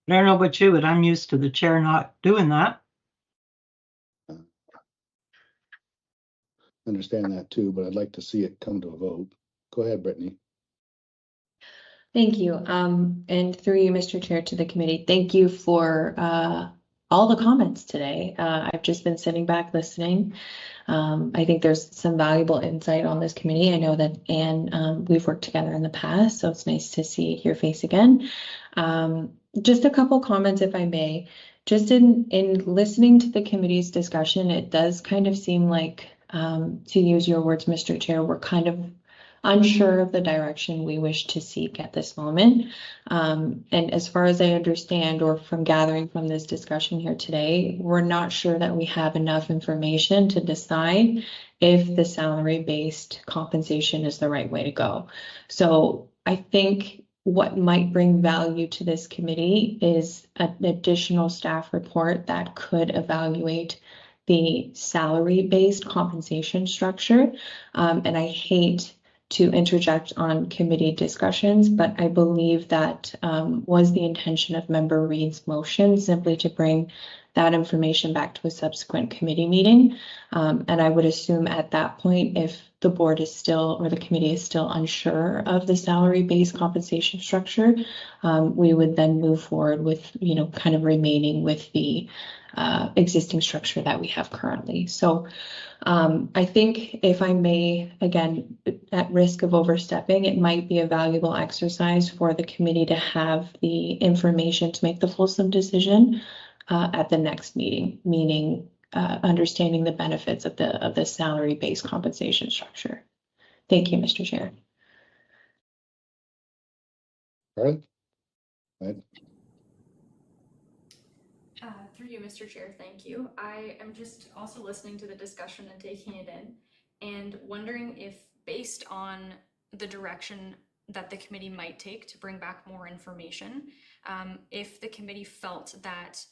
I don't know about you, but I'm used to the chair not doing that. Understand that too, but I'd like to see it come to a vote. Go ahead, Brittany. Thank you. And through you, Mr. Chair, to the committee, thank you for all the comments today. I've just been sitting back listening. I think there's some valuable insight on this committee. I know that Anne, we've worked together in the past, so it's nice to see your face again. Just a couple comments, if I may. Just in listening to the committee's discussion, it does kind of seem like, to use your words, Mr. Chair, we're kind of unsure of the direction we wish to seek at this moment. And as far as I understand, or from gathering from this discussion here today, we're not sure that we have enough information to decide if the salary-based compensation is the right way to go. So I think what might bring value to this committee is an additional staff report that could evaluate the salary-based compensation structure. And I hate to interject on committee discussions, but I believe that was the intention of Member Reid's motion, simply to bring that information back to a subsequent committee meeting. And I would assume at that point, if the board is still, or the committee is still unsure of the salary-based compensation structure, we would then move forward with, kind of remaining with the existing structure that we have currently. So I think, if I may, again, at risk of overstepping, it might be a valuable exercise for the committee to have the information to make the fulsome decision at the next meeting, meaning understanding the benefits of the salary-based compensation structure. Thank you, Mr. Chair. All right. Through you, Mr. Chair, thank you. I am just also listening to the discussion and taking it in and wondering if, based on the direction that the committee might take to bring back more information, if the committee felt that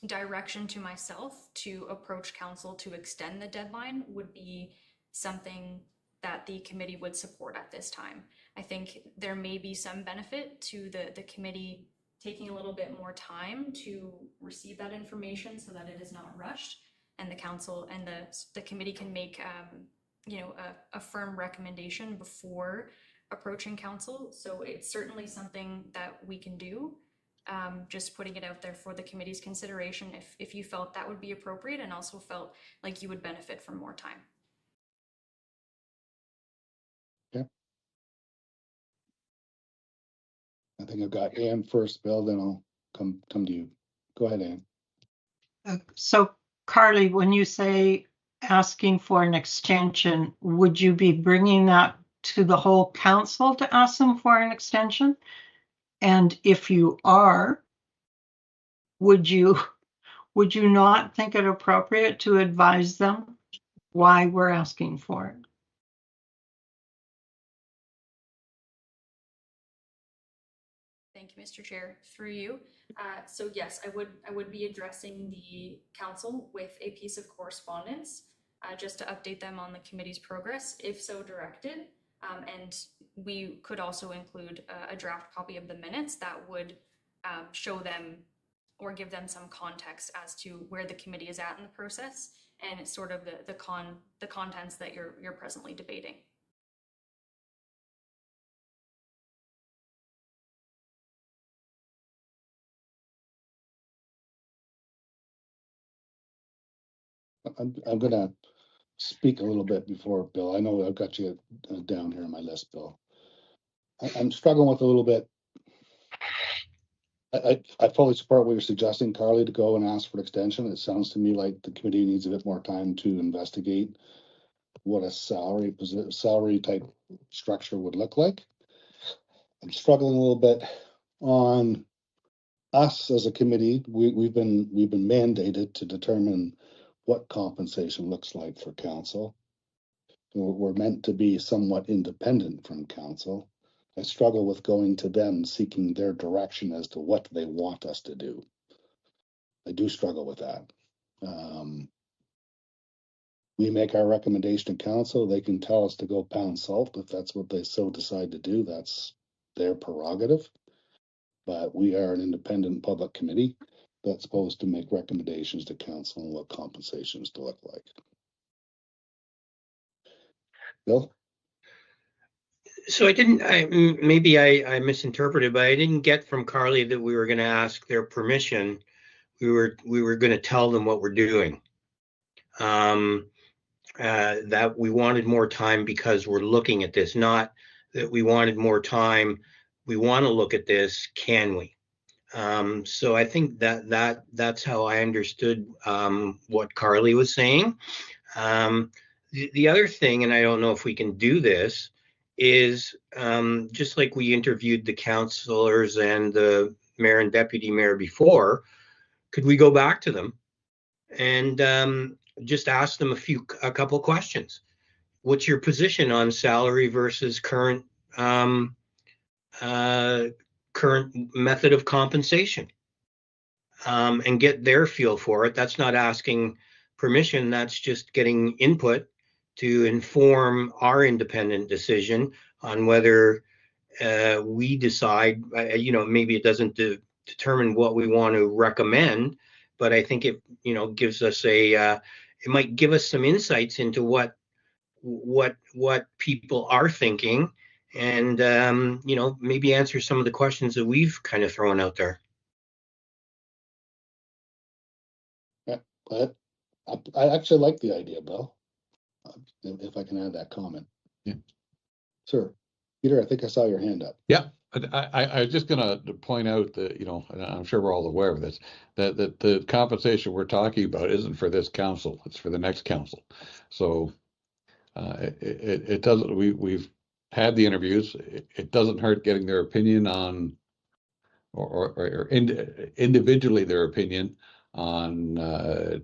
direction to myself to approach council to extend the deadline would be something that the committee would support at this time. I think there may be some benefit to the committee taking a little bit more time to receive that information so that it is not rushed, and the council and the committee can make a firm recommendation before approaching council. So it's certainly something that we can do. Just putting it out there for the committee's consideration if you felt that would be appropriate and also felt like you would benefit from more time. I think I've got Ann first, Bill, then I'll come to you. Go ahead, Ann. So Carly, when you say asking for an extension, would you be bringing that to the whole council to ask them for an extension? And if you are, would you not think it appropriate to advise them why we're asking for it? Thank you, Mr. Chair. Through you. So yes, I would be addressing the council with a piece of correspondence just to update them on the committee's progress, if so directed. And we could also include a draft copy of the minutes that would show them or give them some context as to where the committee is at in the process and it's sort of the contents that you're presently debating. I'm gonna speak a little bit before Bill. I know I've got you down here on my list, Bill. I'm struggling with a little bit. I fully support what you're suggesting, Carly, to go and ask for an extension. It sounds to me like the committee needs a bit more time to investigate what a salary type structure would look like. I'm struggling a little bit on us as a committee. We've been mandated to determine what compensation looks like for council. We're meant to be somewhat independent from council. I struggle with going to them seeking their direction as to what they want us to do. I do struggle with that. We make our recommendation to council. They can tell us to go pound salt if that's what they so decide to do. That's their prerogative. But we are an independent public committee that's supposed to make recommendations to council on what compensations to look like. Bill? So maybe I misinterpreted, but I didn't get from Carly that we were going to ask their permission. We were going to tell them what we're doing. That we wanted more time because we're looking at this, not that we wanted more time. We want to look at this. Can we? So I think that's how I understood what Carly was saying. The other thing, and I don't know if we can do this, is just like we interviewed the councillors and the mayor and deputy mayor before, could we go back to them and just ask them a couple questions? What's your position on salary versus current method of compensation? And get their feel for it. That's not asking permission. That's just getting input to inform our independent decision on whether we decide, maybe it doesn't determine what we want to recommend, but I think it, gives us it might give us some insights into what people are thinking and, maybe answer some of the questions that we've kind of thrown out there. But I actually like the idea, Bill. If I can add that comment. Yeah. Sir, Peter, I think I saw your hand up. Yeah, I was just going to point out that, and I'm sure we're all aware of this, that the compensation we're talking about isn't for this council, it's for the next council. So it doesn't, we've had the interviews. It doesn't hurt getting their opinion on individually their opinion on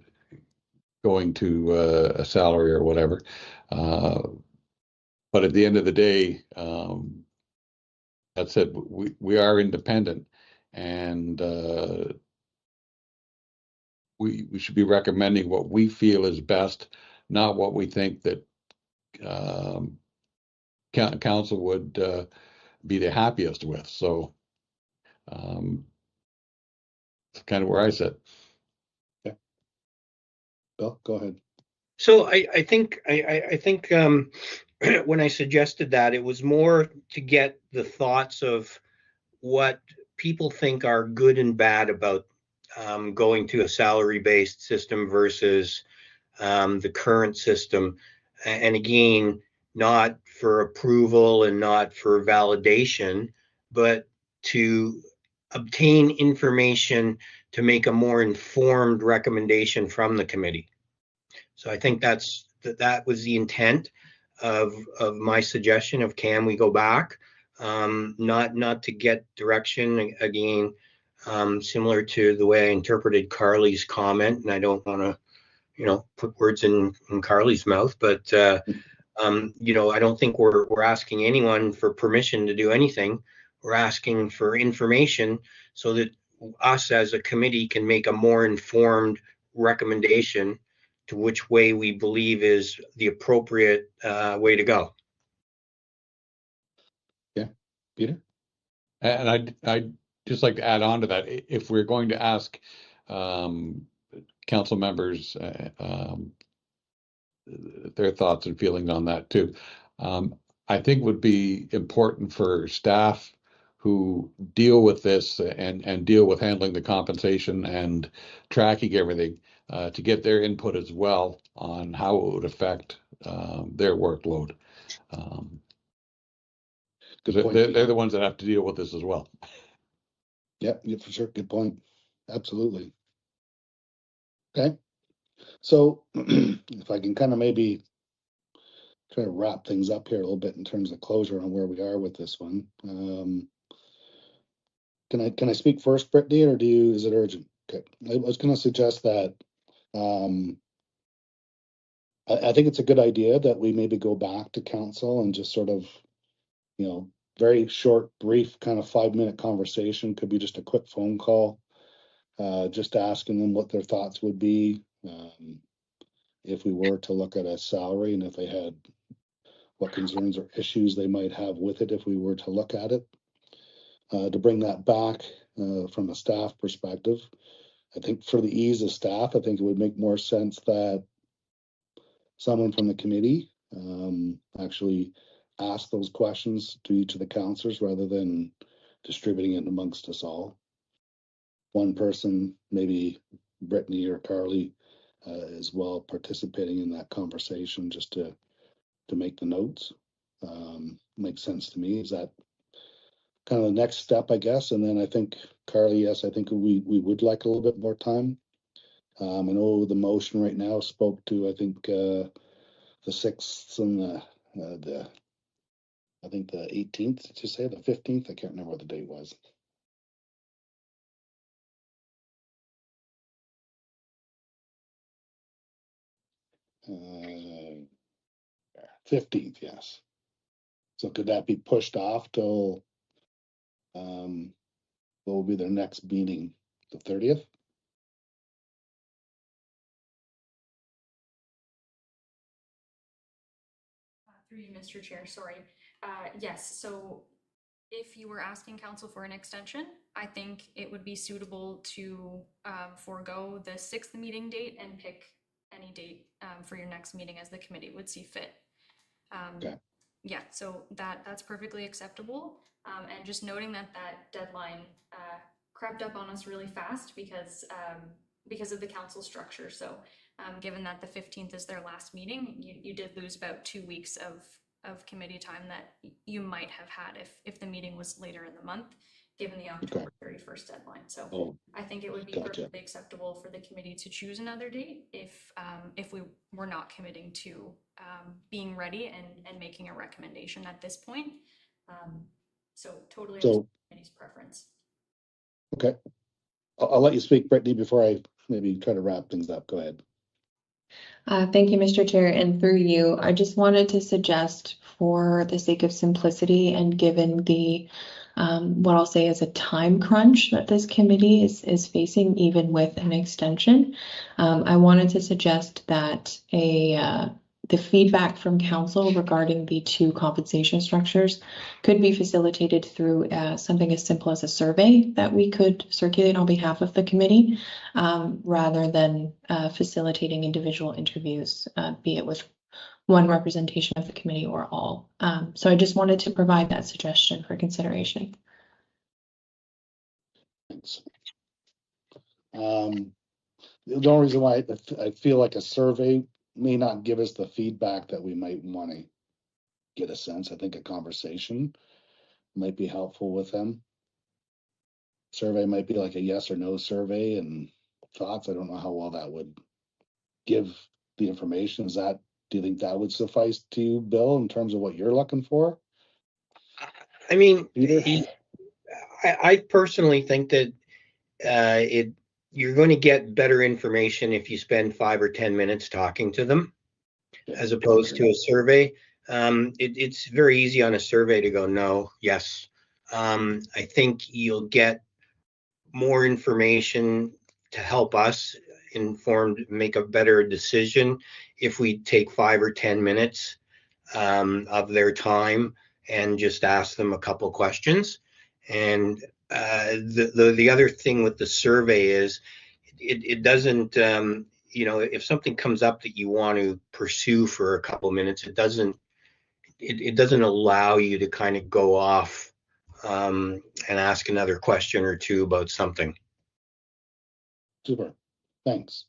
going to a salary or whatever. But at the end of the day, that said, we are independent, and we should be recommending what we feel is best, not what we think that council would be the happiest with. So that's kind of where I sit. Yeah. Bill, go ahead. So I think when I suggested that, it was more to get the thoughts of what people think are good and bad about going to a salary-based system versus the current system. And again, not for approval and not for validation, but to obtain information to make a more informed recommendation from the committee. So I think that was the intent of my suggestion of, can we go back? Not to get direction again, similar to the way I interpreted Carly's comment, and I don't want to, put words in Carly's mouth, but I don't think we're asking anyone for permission to do anything. We're asking for information so that us as a committee can make a more informed recommendation to which way we believe is the appropriate way to go. Yeah, Peter? And I'd just like to add on to that. If we're going to ask council members their thoughts and feelings on that too, I think would be important for staff who deal with this and deal with handling the compensation and tracking everything to get their input as well on how it would affect their workload. Because they're the ones that have to deal with this as well. Yeah, for sure. Good point. Absolutely. Okay. So if I can kind of maybe try to wrap things up here a little bit in terms of closure on where we are with this one. Can I speak first, Brittany, or is it urgent? Okay. I was going to suggest that I think it's a good idea that we maybe go back to council and just sort of, very short, brief, kind of 5-minute conversation. Could be just a quick phone call, just asking them what their thoughts would be if we were to look at a salary, and if they had what concerns or issues they might have with it if we were to look at it. To bring that back from a staff perspective, I think for the ease of staff, I think it would make more sense that someone from the committee actually ask those questions to each of the councillors rather than distributing it amongst us all. One person, maybe Brittany or Carly, as well, participating in that conversation just to make the notes. Makes sense to me. Is that kind of the next step, I guess? And then I think, Carly, yes, I think we would like a little bit more time. I know the motion right now spoke to, I think, the 6th and I think the 18th, did you say? The 15th? I can't remember what the date was. Uh, 15th, yes. So could that be pushed off till what will be their next meeting, the 30th? Through you, Mr. Chair, sorry. Yes, so if you were asking council for an extension, I think it would be suitable to forego the 6th meeting date and pick any date for your next meeting as the committee would see fit. Okay. Yeah, so that's perfectly acceptable. And just noting that deadline crept up on us really fast because of the council structure. So given that the 15th is their last meeting, you did lose about 2 weeks of committee time that you might have had if the meeting was later in the month, given the October 31st deadline. So I think it would be perfectly acceptable for the committee to choose another date if we were not committing to being ready and making a recommendation at this point. So totally up to the committee's preference. Okay. I'll let you speak, Brittany, before I maybe try to wrap things up. Go ahead. Thank you, Mr. Chair, and through you, I just wanted to suggest, for the sake of simplicity and given the what I'll say is a time crunch that this committee is facing, even with an extension, I wanted to suggest that the feedback from council regarding the two compensation structures could be facilitated through something as simple as a survey that we could circulate on behalf of the committee, rather than facilitating individual interviews, be it with one representation of the committee or all. So I just wanted to provide that suggestion for consideration. Thanks. The only reason why I feel like a survey may not give us the feedback that we might want to get a sense. I think a conversation might be helpful with them. Survey might be like a yes or no survey and thoughts. I don't know how well that would give the information. Do you think that would suffice to you, Bill, in terms of what you're looking for? I mean, Peter? I personally think that you're going to get better information if you spend 5 or 10 minutes talking to them, as opposed to a survey. It's very easy on a survey to go no, yes. I think you'll get more information to help us make a better decision if we take 5 or 10 minutes of their time and just ask them a couple questions. And the other thing with the survey is it doesn't, if something comes up that you want to pursue for a couple minutes, it doesn't allow you to kind of go off and ask another question or two about something. Super. Thanks.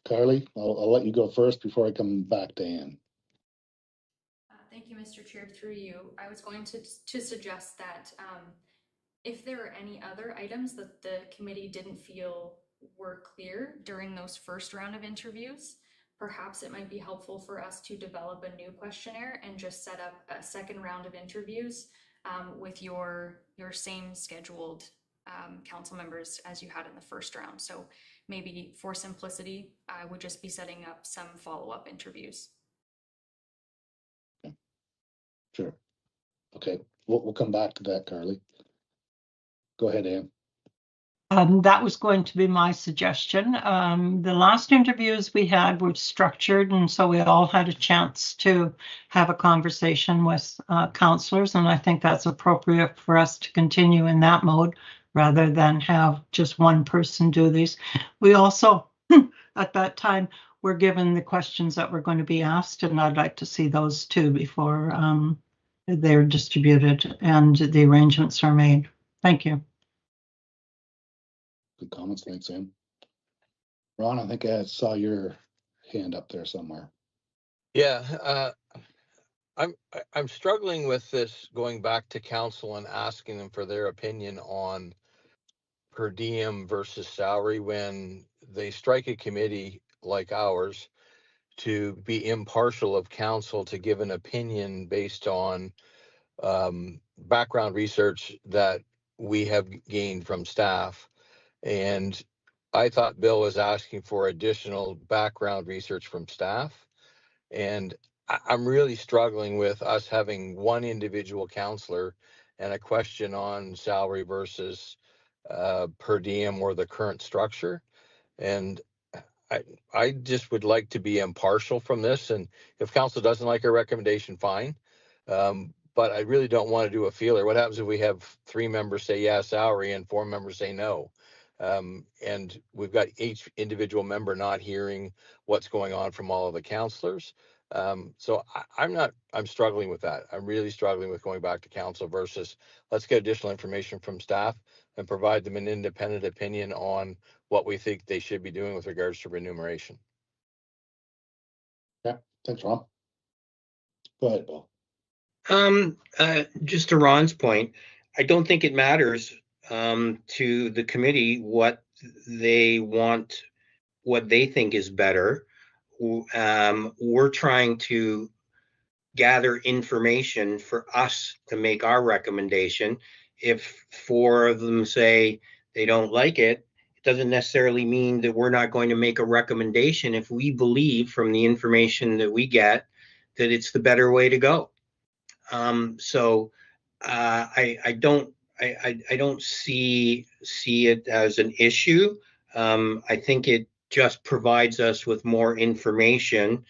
Carly, I'll let you go first before I come back to Ann. Thank you, Mr. Chair. Through you, I was going to suggest that if there are any other items that the committee didn't feel were clear during those first round of interviews, perhaps it might be helpful for us to develop a new questionnaire and just set up a second round of interviews with your same scheduled council members as you had in the first round. So maybe for simplicity, I would just be setting up some follow-up interviews. Okay. Sure. Okay, we'll come back to that, Carly. Go ahead, Ann. That was going to be my suggestion. The last interviews we had were structured, and so we all had a chance to have a conversation with counselors, and I think that's appropriate for us to continue in that mode rather than have just one person do these. We also, at that time, were given the questions that were going to be asked, and I'd like to see those too before they're distributed and the arrangements are made. Thank you. Good comments. Thanks, Ann. Ron, I think I saw your hand up there somewhere. Yeah, I'm struggling with this, going back to council and asking them for their opinion on per diem versus salary when they strike a committee like ours to be impartial of council to give an opinion based on background research that we have gained from staff. And I thought Bill was asking for additional background research from staff. And I'm really struggling with us having one individual counselor and a question on salary versus per diem or the current structure. And I just would like to be impartial from this. And if council doesn't like our recommendation, fine. But I really don't want to do a feeler. What happens if we have 3 members say yes salary and 4 members say no? And we've got each individual member not hearing what's going on from all of the counselors. So I'm struggling with that. I'm really struggling with going back to council versus let's get additional information from staff and provide them an independent opinion on what we think they should be doing with regards to remuneration. Yeah, thanks, Ron. Go ahead, Bill. Just to Ron's point, I don't think it matters to the committee what they want, what they think is better. We're trying to gather information for us to make our recommendation. if 4 of them say they don't like it, it doesn't necessarily mean that we're not going to make a recommendation if we believe from the information that we get that it's the better way to go. So I don't see it as an issue. I think it just provides us with more information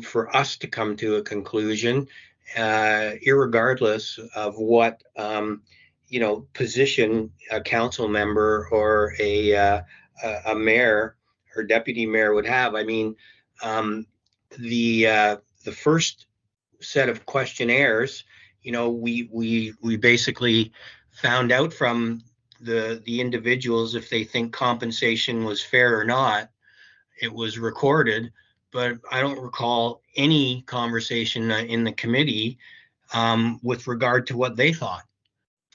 for us to come to a conclusion, irregardless of what position a council member or a mayor or deputy mayor would have. I mean, the first set of questionnaires, we basically found out from the individuals if they think compensation was fair or not. It was recorded, but I don't recall any conversation in the committee with regard to what they thought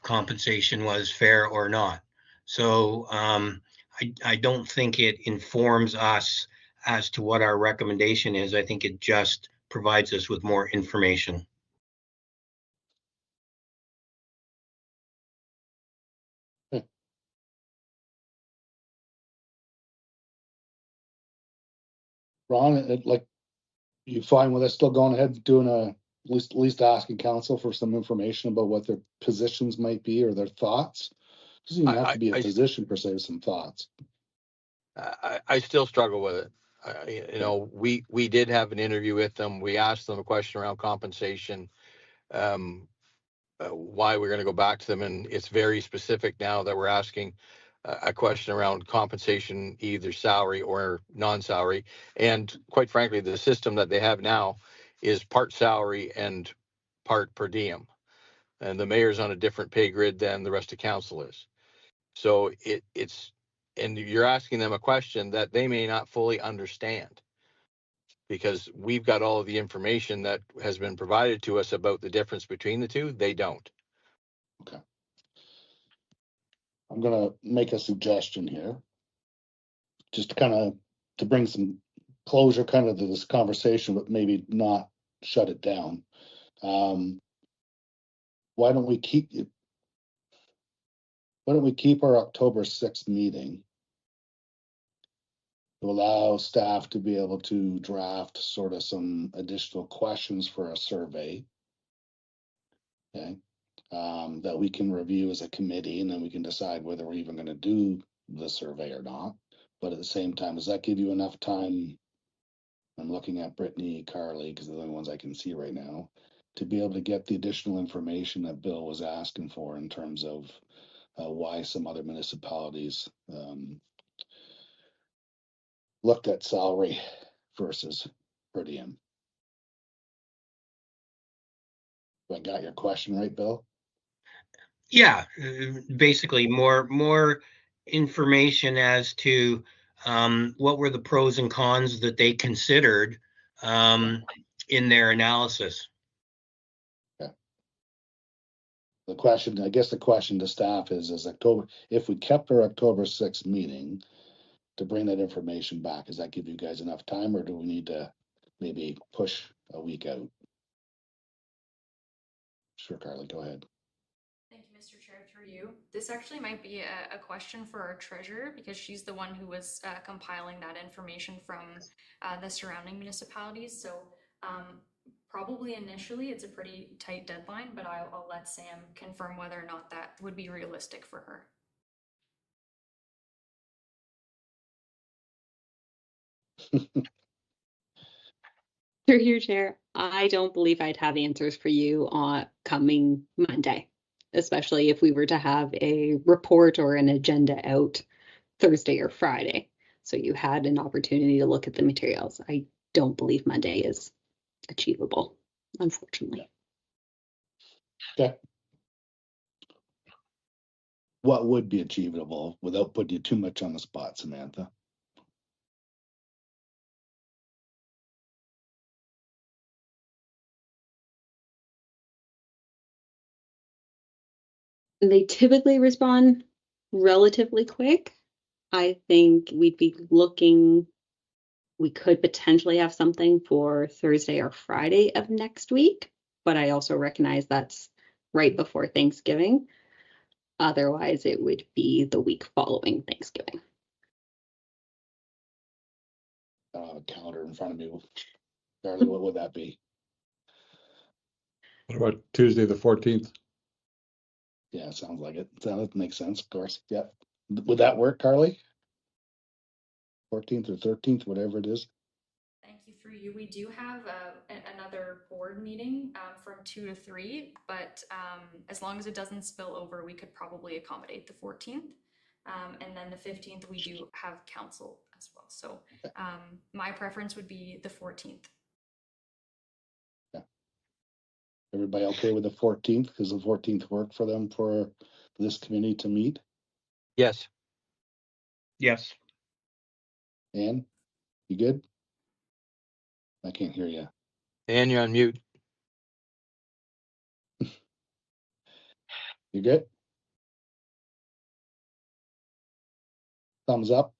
compensation was fair or not. So I don't think it informs us as to what our recommendation is. I think it just provides us with more information. Ron, you fine with us still going ahead doing at least asking council for some information about what their positions might be or their thoughts? Doesn't even have to be a position per se, some thoughts. I still struggle with it. We did have an interview with them. We asked them a question around compensation, why we're going to go back to them, and it's very specific now that we're asking a question around compensation, either salary or non-salary. And quite frankly, the system that they have now is part salary and part per diem, and the mayor's on a different pay grid than the rest of council is. So and you're asking them a question that they may not fully understand, because we've got all of the information that has been provided to us about the difference between the two. They don't. Okay. I'm gonna make a suggestion here, just to bring some closure to this conversation, but maybe not shut it down. Why don't we keep our October 6th meeting to allow staff to be able to draft sort of some additional questions for a survey, okay, that we can review as a committee, and then we can decide whether we're even going to do the survey or not. But at the same time, does that give you enough time? I'm looking at Brittany, Carly, because they're the only ones I can see right now, to be able to get the additional information that Bill was asking for in terms of why some other municipalities looked at salary versus per diem. I got your question right, Bill? Yeah, basically more information as to what were the pros and cons that they considered in their analysis. Okay. I guess the question to staff is October, if we kept our October 6th meeting to bring that information back, does that give you guys enough time, or do we need to maybe push a week out? Sure, Carly, go ahead. Thank you, Mr. Chair, through you. This actually might be a question for our treasurer, because she's the one who was compiling that information from the surrounding municipalities. So probably initially it's a pretty tight deadline, but I'll let Sam confirm whether or not that would be realistic for her. Through your chair, I don't believe I'd have answers for you on coming Monday, especially if we were to have a report or an agenda out Thursday or Friday. So you had an opportunity to look at the materials. I don't believe Monday is achievable, unfortunately. Okay. What would be achievable without putting you too much on the spot, Samantha? They typically respond relatively quick. I think we'd be looking, we could potentially have something for Thursday or Friday of next week, but I also recognize that's right before Thanksgiving. Otherwise, it would be the week following Thanksgiving. Calendar in front of me. Charlie, what would that be? What about Tuesday, the 14th? Yeah, sounds like it. That makes sense, of course. Yeah. Would that work, Carly? 14th or 13th, whatever it is. Thank you. Through you, we do have another board meeting from 2 to 3, but as long as it doesn't spill over, we could probably accommodate the 14th. And then the 15th, we do have council as well. So my preference would be the 14th. Yeah. Everybody okay with the 14th? Because the 14th worked for them for this committee to meet? Yes. Yes. Ann, you good? I can't hear you. And you're on mute. You good? Thumbs up?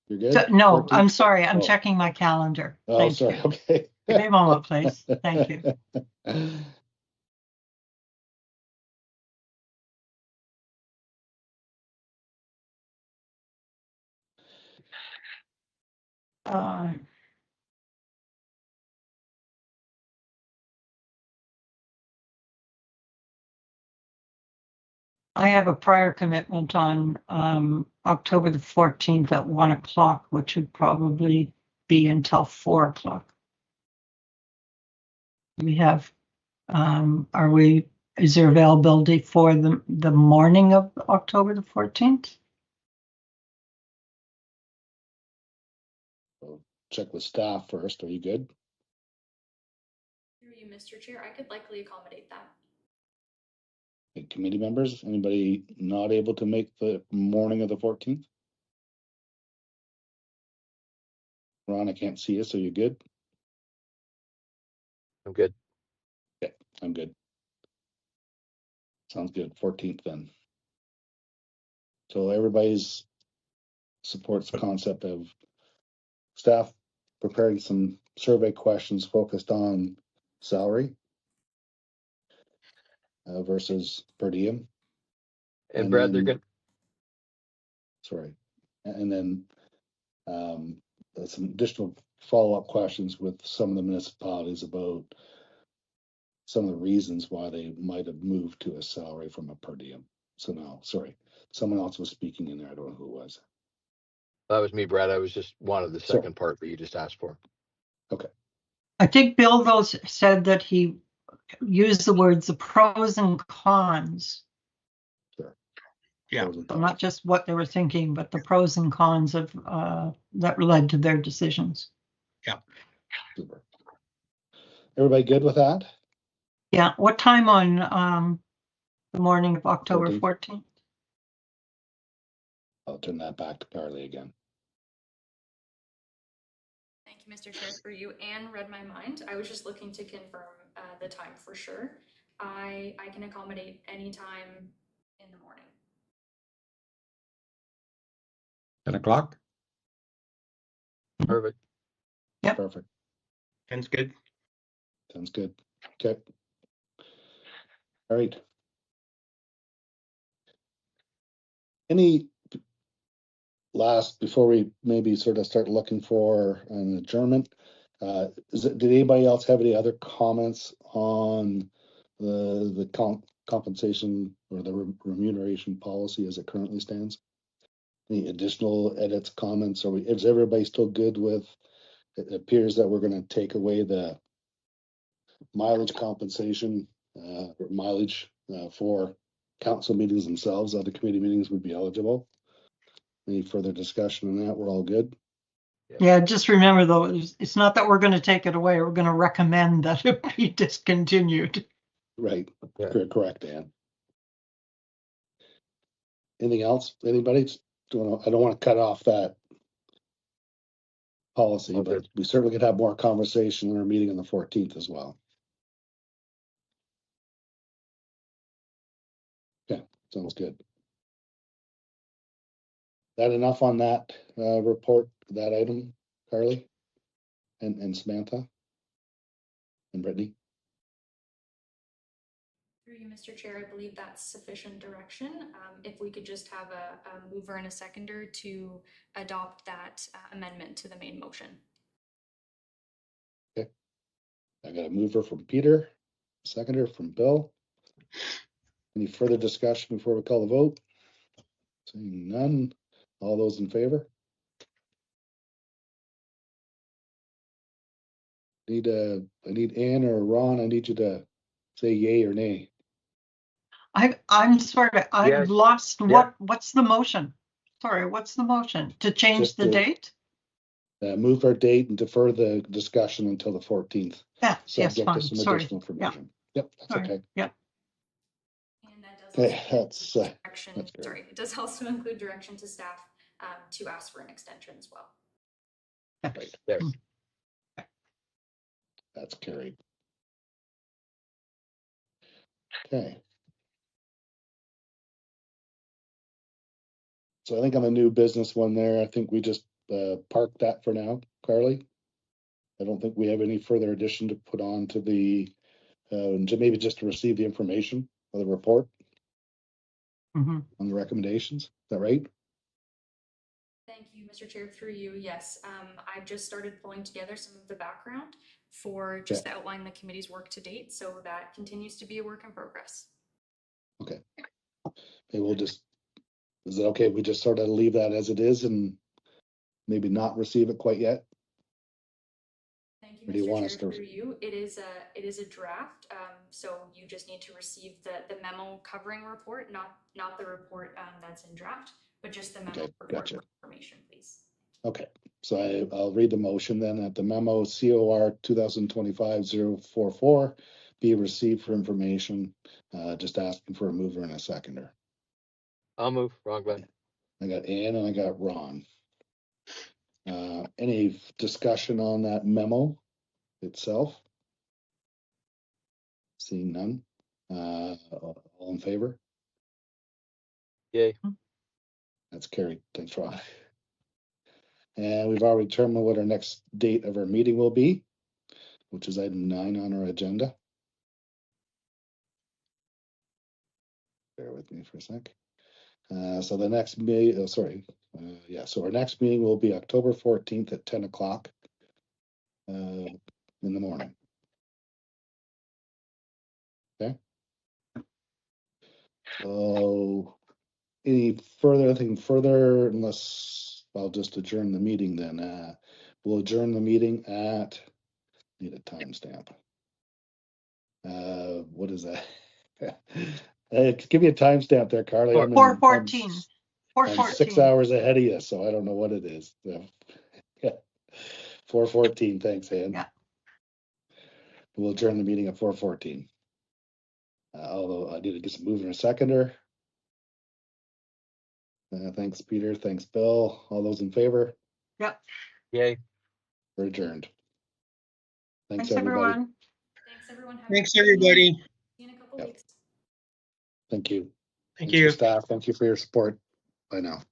You're good? No, 14th? I'm sorry. I'm Oh. checking my calendar. Oh, Thank sorry. you. Okay. Give me a moment, please. Thank you. I have a prior commitment on October the 14th at 1 o'clock, which would probably be until 4 o'clock. We have, is there availability for the morning of October the 14th? Check with staff first. Are you good? Through you, Mr. Chair, I could likely accommodate that. Okay, committee members, anybody not able to make the morning of the 14th? Ron, I can't see you, so you're good? I'm good. Okay, I'm good. Sounds good. 14th then. So everybody's supports the concept of staff preparing some survey questions focused on salary versus per diem. And And Brad, they're then- good. Sorry. And then some additional follow-up questions with some of the municipalities about some of the reasons why they might have moved to a salary from a per diem. So now, sorry, someone else was speaking in there. I don't know who it was. That was me, Brad. I was just wanted the second part that you just asked for. Okay. I think Bill though said that he used the words the pros and cons. Sure. Yeah. So not just what they were thinking, but the pros and cons of that led to their decisions. Yeah. Super. Everybody good with that? Yeah. What time on the morning of October 14th? I'll turn that back to Carly again. Thank you, Mr. Chair. For you, Anne read my mind. I was just looking to confirm the time for sure. I can accommodate any time in the morning. 10 o'clock? Perfect. Yep. Perfect. Sounds good. Sounds good. Okay. All right. Any last, before we maybe sort of start looking for an adjournment, did anybody else have any other comments on the compensation or the remuneration policy as it currently stands? Any additional edits, comments? Is everybody still good with, it appears that we're going to take away the mileage compensation, or mileage for council meetings themselves. Other committee meetings would be eligible. Any further discussion on that? We're all good? Yeah, just remember though, it's not that we're going to take it away. We're going to recommend that it be discontinued. Right. Yeah. Correct, Ann. Anything else? Anybody? I don't want to cut off that policy, Okay. but we certainly could have more conversation in our meeting on the 14th as well. Okay, sounds good. That enough on that report, that item, Carly and Samantha and Brittany? Through you, Mr. Chair, I believe that's sufficient direction. If we could just have a mover and a seconder to adopt that amendment to the main motion. Okay. I got a mover from Peter, seconder from Bill. Any further discussion before we call the vote? Seeing none. All those in favor? I need Ann or Ron. I need you to say yay or nay. I'm sorry, I've Yes. lost Yeah. what's the motion? Sorry, what's the motion? To change Just the to- date? Move our date and defer the discussion until the 14th. Yeah, yes, Subject fine. to some Sorry. additional information. Yep, that's Sorry. okay. Yep. And that does Okay, also that's direction. that's great. Sorry, it does also include direction to staff to ask for an extension as well. Right. There. That's carried. Okay. So I think on the new business one there, I think we just park that for now, Carly. I don't think we have any further addition to put on to the, maybe just to receive the information or the report Mhm. on the recommendations. Is that right? Thank you, Mr. Chair. Through you, yes. I've just started pulling together some of the background for just to outline the committee's work to date, so that continues to be a work in progress. Okay. Maybe we'll just, is it okay if we just sort of leave that as it is and maybe not receive it quite yet? Thank you, Or do you Mr. want Chair. us to- Through you, it is a draft, so you just need to receive the memo covering report, not the report that's in draft, but just the memo Okay, report gotcha. information, please. Okay, so I'll read the motion then that the memo COR 2025-044 be received for information, just asking for a mover and a seconder. I'll move. Ron Glenn. I got Ann and I got Ron. Any discussion on that memo itself? Seeing none. All in favor? Yay. That's carried. Thanks, Ron. And we've already determined what our next date of our meeting will be, which is item 9 on our agenda. Bear with me for a sec. So the next meeting, so our next meeting will be October 14th at 10 o'clock in the morning. Okay. So anything further, unless I'll just adjourn the meeting then. We'll adjourn the meeting at, need a timestamp. What is that? Give me a timestamp there, Carly. 4:14. I'm 6 hours ahead of you, so I don't know what it is. So, yeah. 4:14. Thanks, Ann. Yeah. We'll adjourn the meeting at 4:14. Although I need to get some moving a seconder. Thanks, Peter. Thanks, Bill. All those in favor? Yep. Yay. We're adjourned. Thanks, Thanks, everybody. everyone. Thanks, everyone. Thanks, everybody. See you in a couple Yep. weeks. Thank you. Thank Thanks you. for staff. Thank you for your support. Bye now.